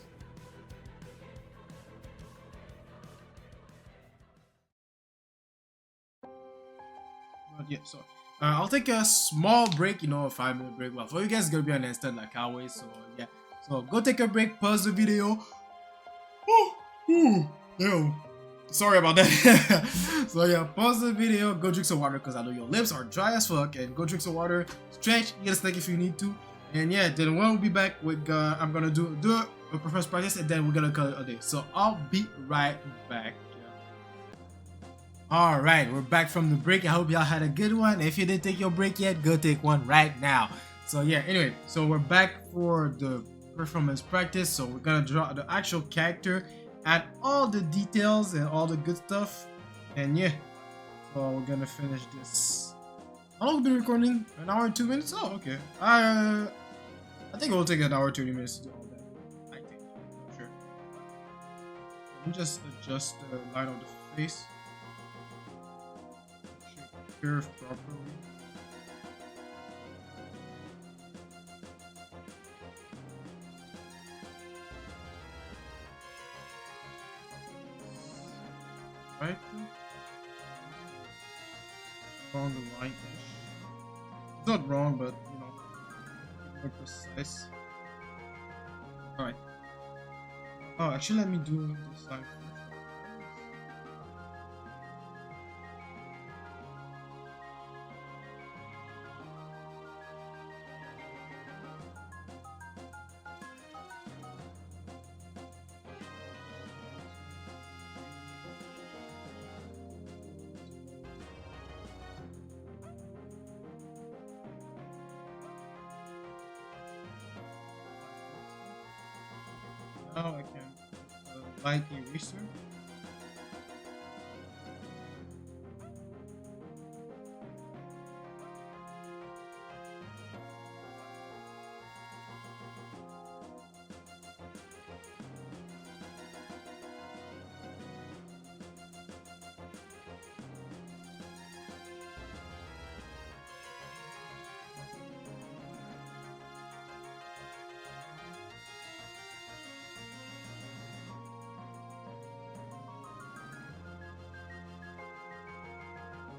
But yeah, so I'll take a small break, you know, a 5-minute break. Well, for you guys, it's gonna be an instant like always. So yeah, so go take a break, pause the video. Ew. Sorry about that. So yeah, pause the video, go drink some water because I know your lips are dry as fuck, and go drink some water, stretch, get a snack if you need to, and yeah, then when we'll be back with I'm gonna do a performance practice, and then we're gonna call it a day. So I'll be right back. All right, we're back from the break. I hope y'all had a good one. If you didn't take your break yet, go take one right now. So yeah, anyway, so we're back for the performance practice. So we're gonna draw the actual character, add all the details and all the good stuff, and yeah, so we're gonna finish this. How long have we been recording? An hour and 2 minutes? Oh, okay. I think it will take an hour 30 minutes to do all that. I think. I'm sure. Let me just adjust the line of the face. Curve properly. Right? Along the line. It's not wrong, but you know, more precise. Alright. Oh, actually, let me do this line first. Now I can light eraser.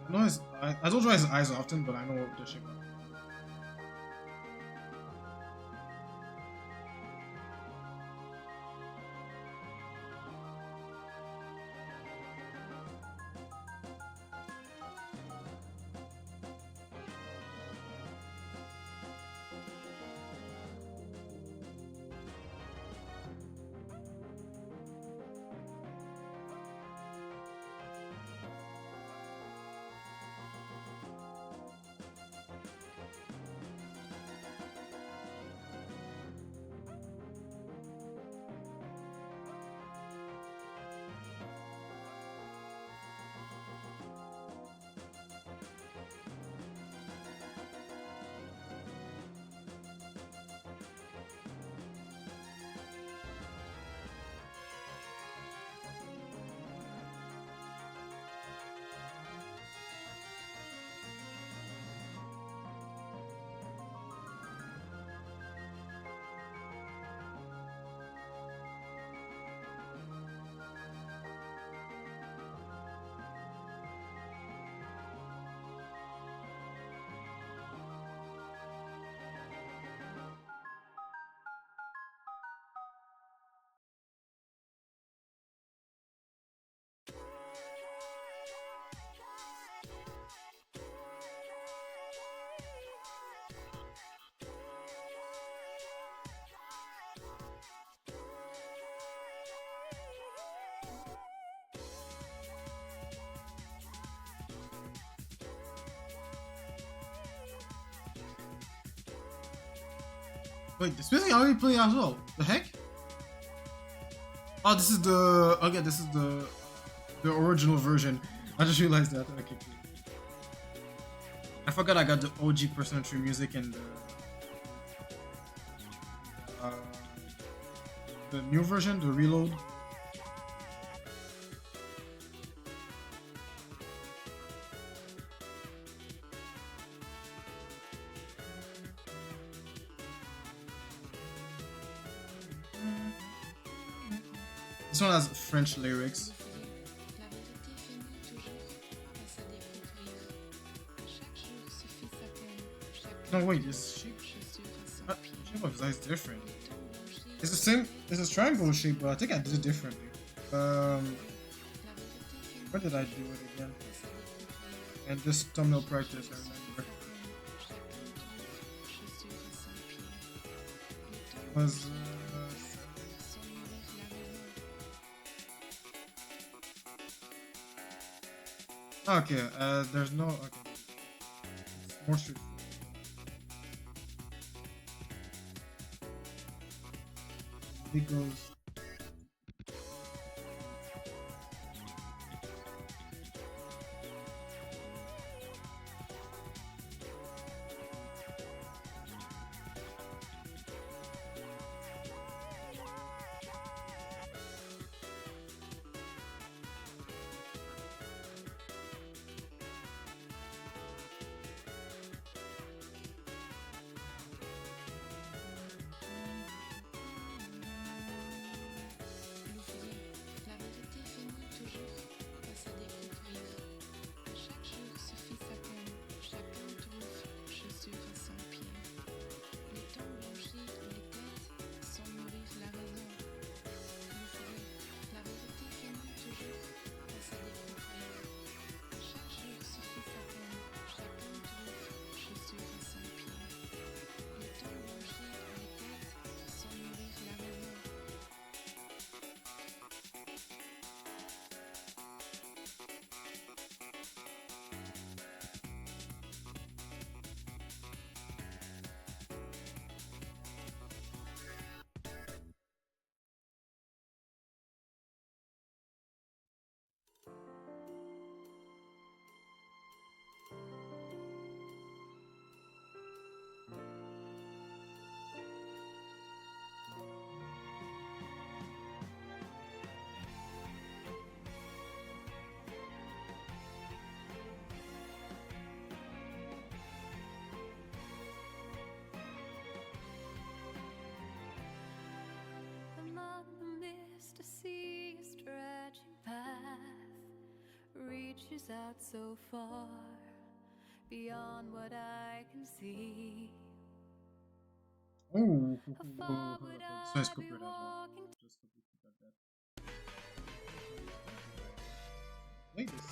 I know his eyes. I don't draw his eyes often, but I know what the shape are. Wait, this music already playing as well. The heck? Oh, this is the this is the original version. I just realized that. Okay, cool. I forgot I got the OG Personal Tree music and the new version, the reload. This one has French lyrics. No, wait, this shape. Shape of design is different. It's the same. It's a triangle shape, but I think I did it differently. Where did I do it again? And this thumbnail practice, I remember. Was okay. There's no. Okay, it's more straightforward. It goes. Among the mist, I see a stretching path reaches out so far beyond what I can see. Oh, How far would this one is I be copyright as well. walking? Just completely got that. Like this.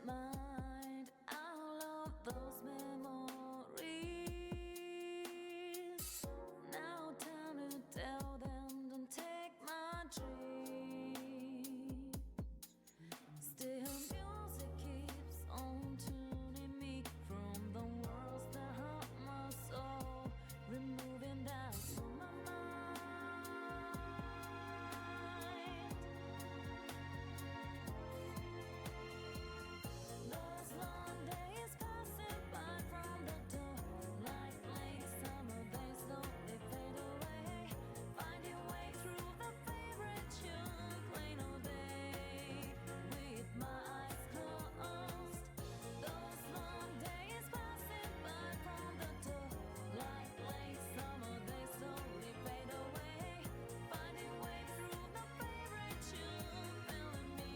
mind out of those memories. Now time to tell them, don't take my dream. Still music keeps on tuning me from the worlds that hurt my soul, removing that from my mind. Those long days passing by from the door, like late summer days slowly fade away, finding way through the favorite tune, plain all day, with my eyes closed. Those long days passing by from the door, like late summer days slowly fade away, finding way through the favorite tune, filling me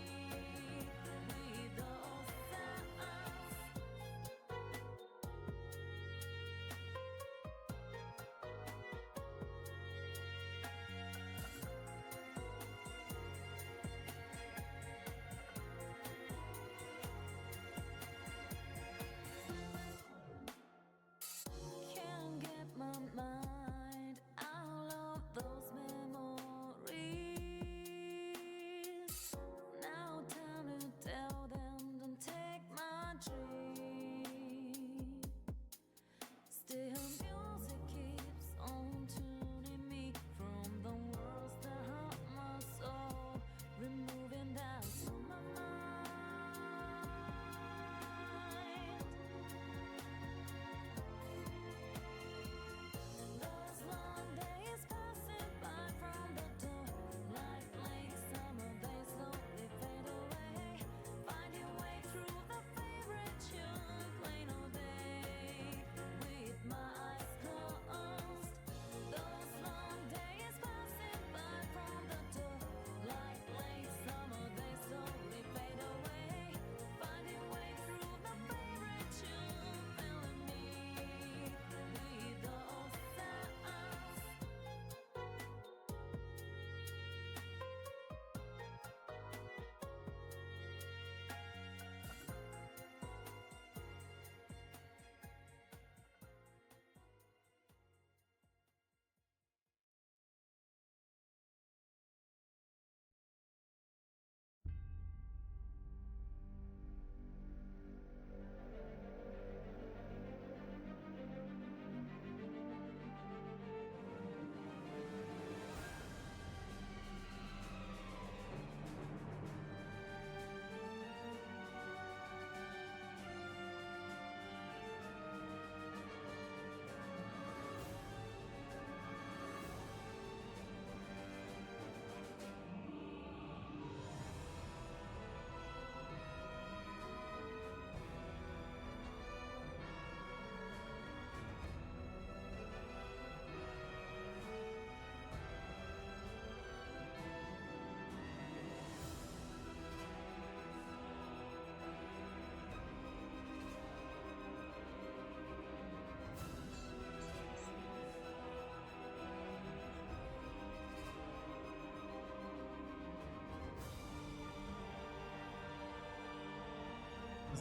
with those sounds. Can't get my mind out of those memories. Now time to tell them, don't take my dream. Still music keeps on tuning me from the worlds that hurt my soul, removing doubts from my mind. Those long days passing by from the door, like late summer days slowly fade away, finding way through the favorite tune, plain all day, with my eyes closed. Those long days passing by from the door, like late summer days slowly fade away, finding way through the favorite tune, filling me with those sounds.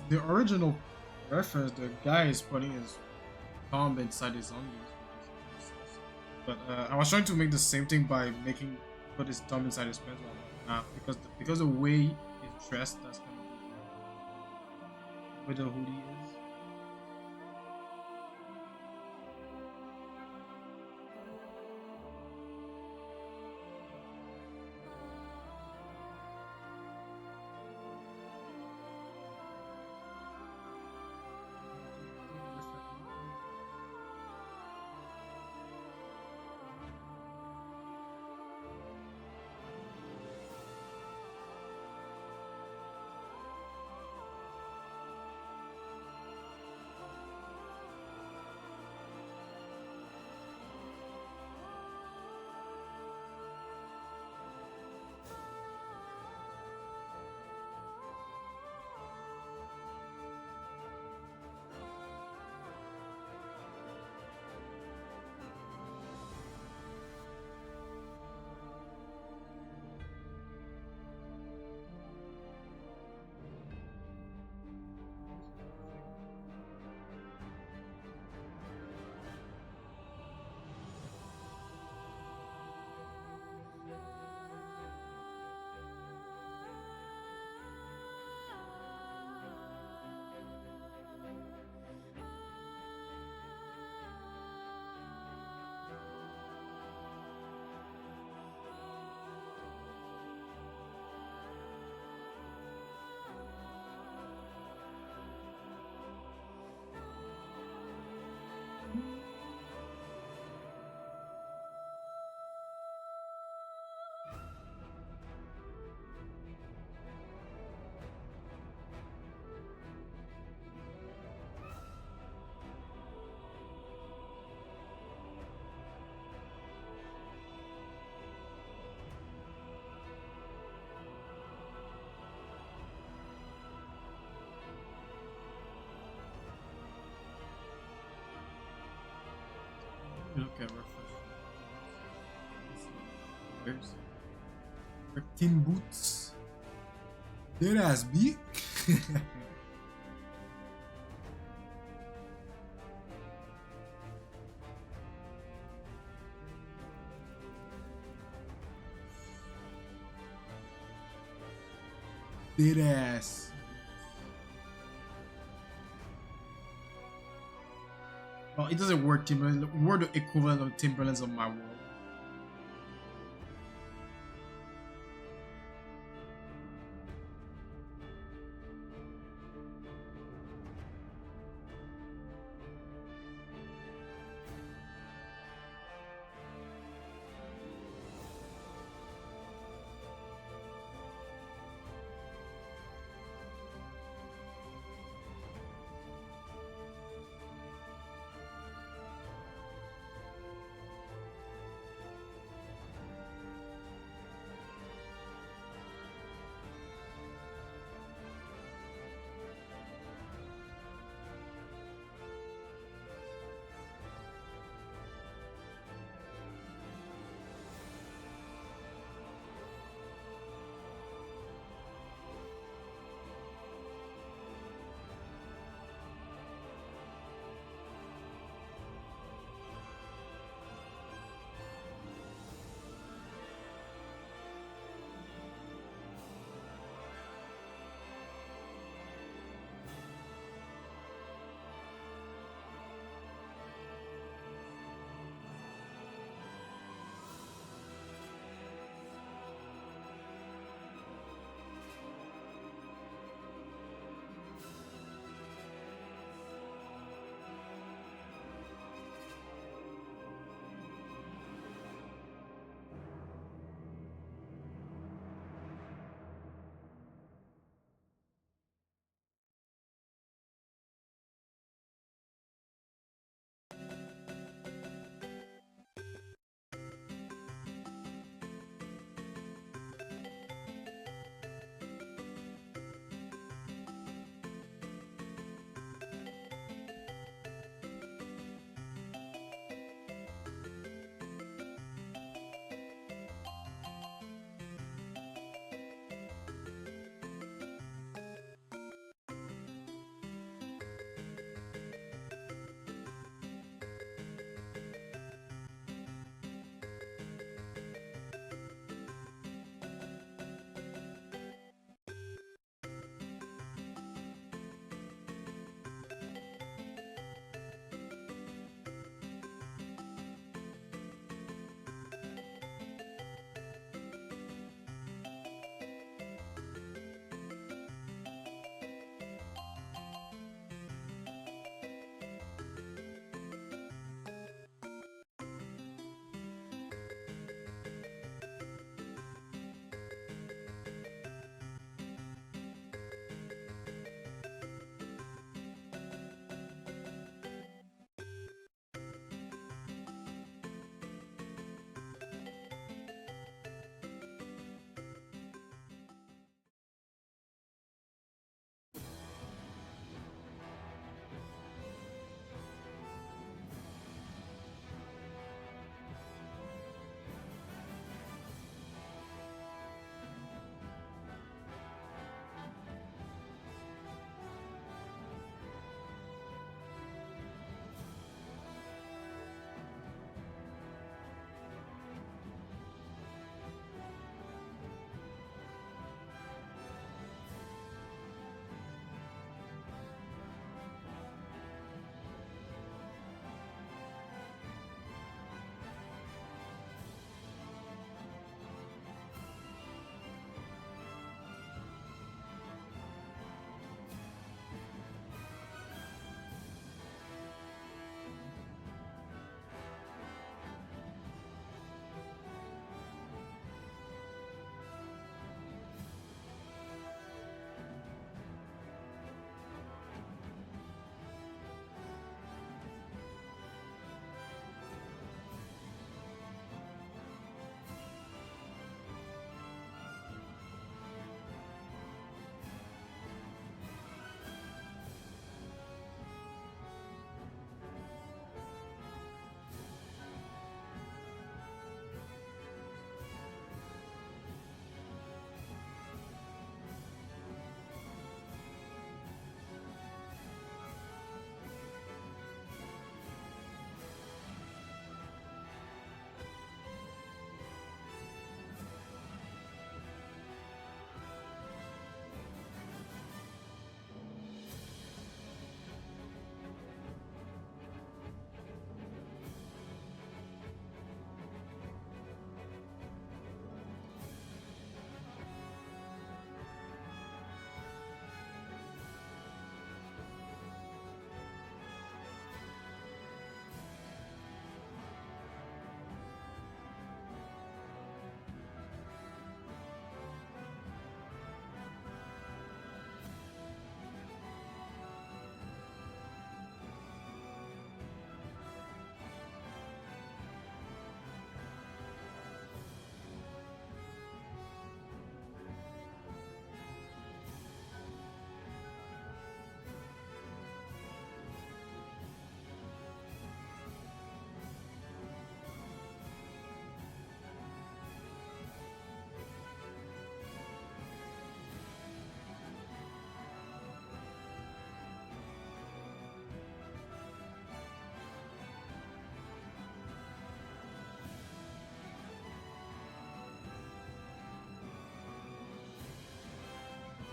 The original reference, the guy is putting his thumb inside his undies, but I was trying to make the same thing by making put his thumb inside his pants. Nah, because the way he's dressed, that's kind of where the hoodie is. Look at refresh. 13 boots. Dead ass beat. Dead ass. Well, it doesn't work, Timberland. We're the equivalent of Timberlands of my world.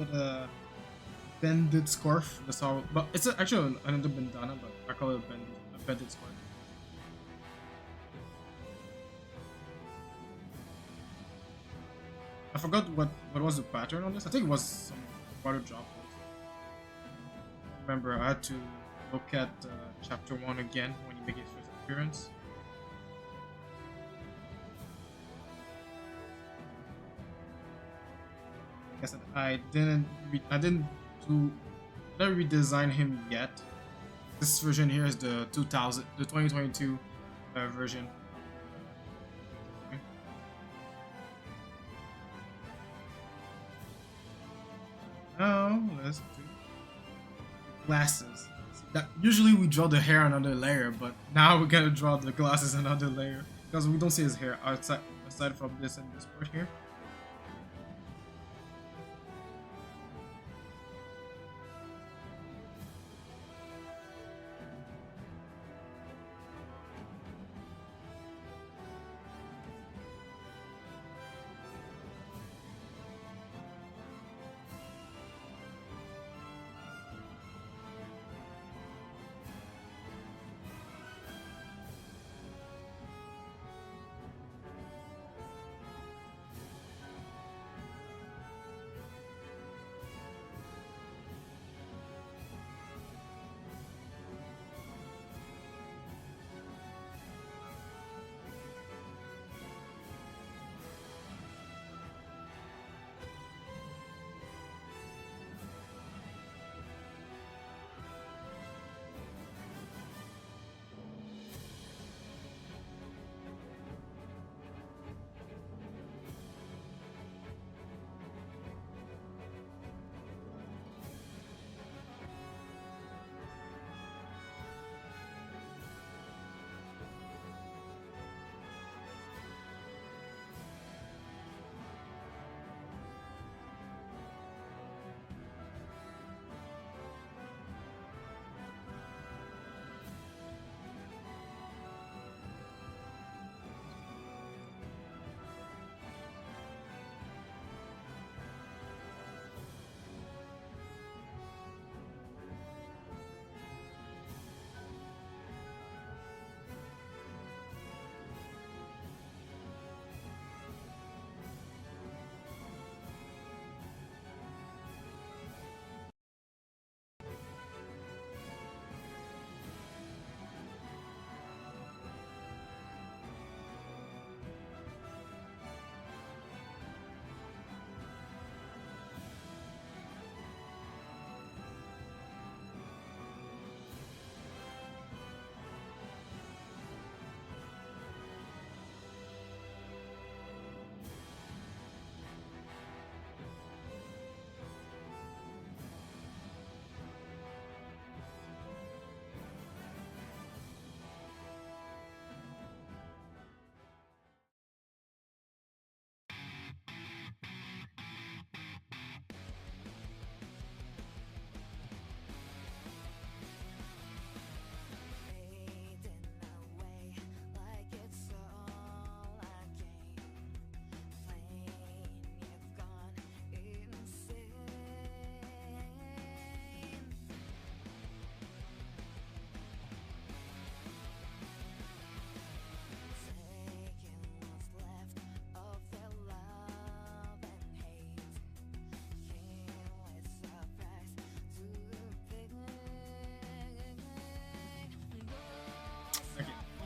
with a bended scarf. That's how. But it's actually another bandana, but I call it a bended scarf. I forgot what was the pattern on this. I think it was some water droplets. Remember, I had to look at chapter 1 again when he made his first appearance. Like I said, I didn't redesign him yet. This version here is the 2022 version. Now let's do glasses. That usually we draw the hair another layer, but now we're gonna draw the glasses another layer because we don't see his hair aside from this and this part here.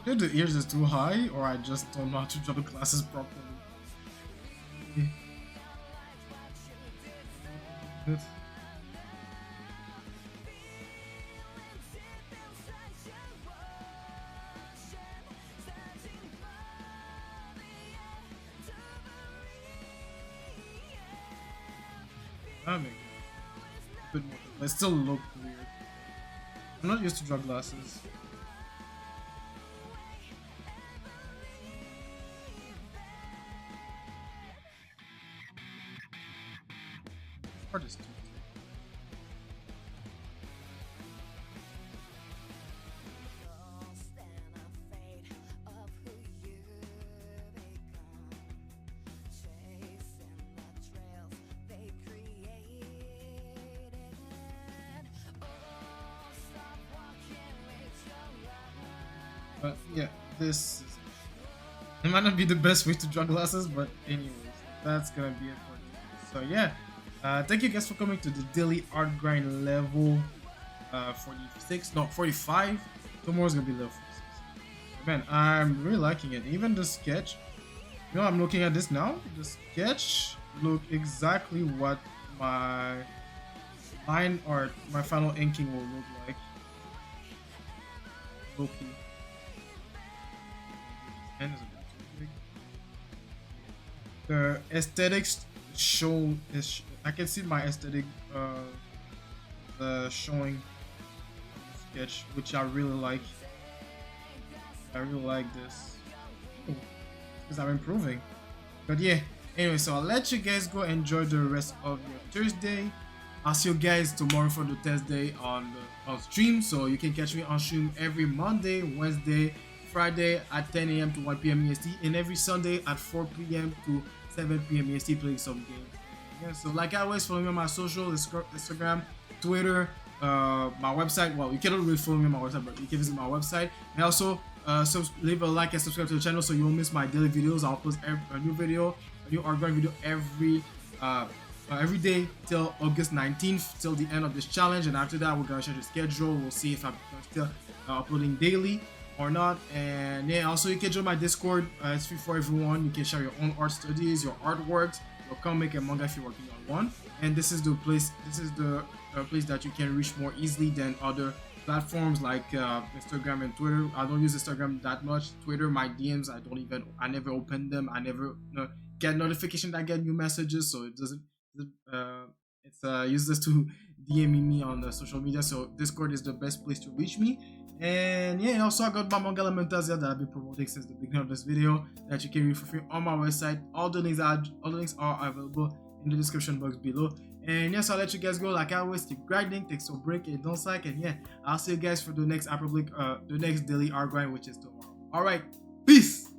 Either the ears is too high, or I just don't know how to draw the glasses properly. Good. That makes a bit more, but it still look weird. I'm not used to draw glasses. This part is too thick. But yeah, this is, it might not be the best way to draw glasses, but anyways, that's gonna be it for today. So yeah, thank you guys for coming to the daily art grind level 46, no 45. Tomorrow's gonna be level 46. Man, I'm really liking it. Even the sketch, you know, I'm looking at this now. The sketch look exactly what my line art, my final inking will look like. Loki. Pen is a bit too big. The aesthetics show is, I can see my aesthetic showing on the sketch, which I really like. I really like this because I'm improving. But yeah, anyway, so I'll let you guys go enjoy the rest of your Thursday. I'll see you guys tomorrow for the Thursday on stream. So you can catch me on stream every Monday, Wednesday, Friday at 10 a.m. to 1 p.m. EST, and every Sunday at 4 p.m. to 7 p.m. EST playing some games. Yeah, so like always, follow me on my social, Instagram, Twitter, my website. Well, you cannot really follow me on my website, but you can visit my website. And also, leave a like and subscribe to the channel so you won't miss my daily videos. I'll post a new video, a new art grind video every day till August 19th, till the end of this challenge. And after that, we're gonna share the schedule. We'll see if I'm still uploading daily or not. And yeah, also you can join my Discord. It's free for everyone. You can share your own art studies, your artworks, your comic and manga if you're working on one. And this is the place. This is the place that you can reach more easily than other platforms like Instagram and Twitter. I don't use Instagram that much. Twitter, my DMs, I never open them. I never get notification that I get new messages, so it doesn't. It's useless to DM me on the social media. So Discord is the best place to reach me. And yeah, also I got my manga Elementasia that I've been promoting since the beginning of this video that you can read for free on my website. All the links are available in the description box below. And yes, I'll let you guys go. Like I always, keep grinding, take some break, and don't slack. And yeah, I'll see you guys for the next the next daily art grind, which is tomorrow. All right, peace.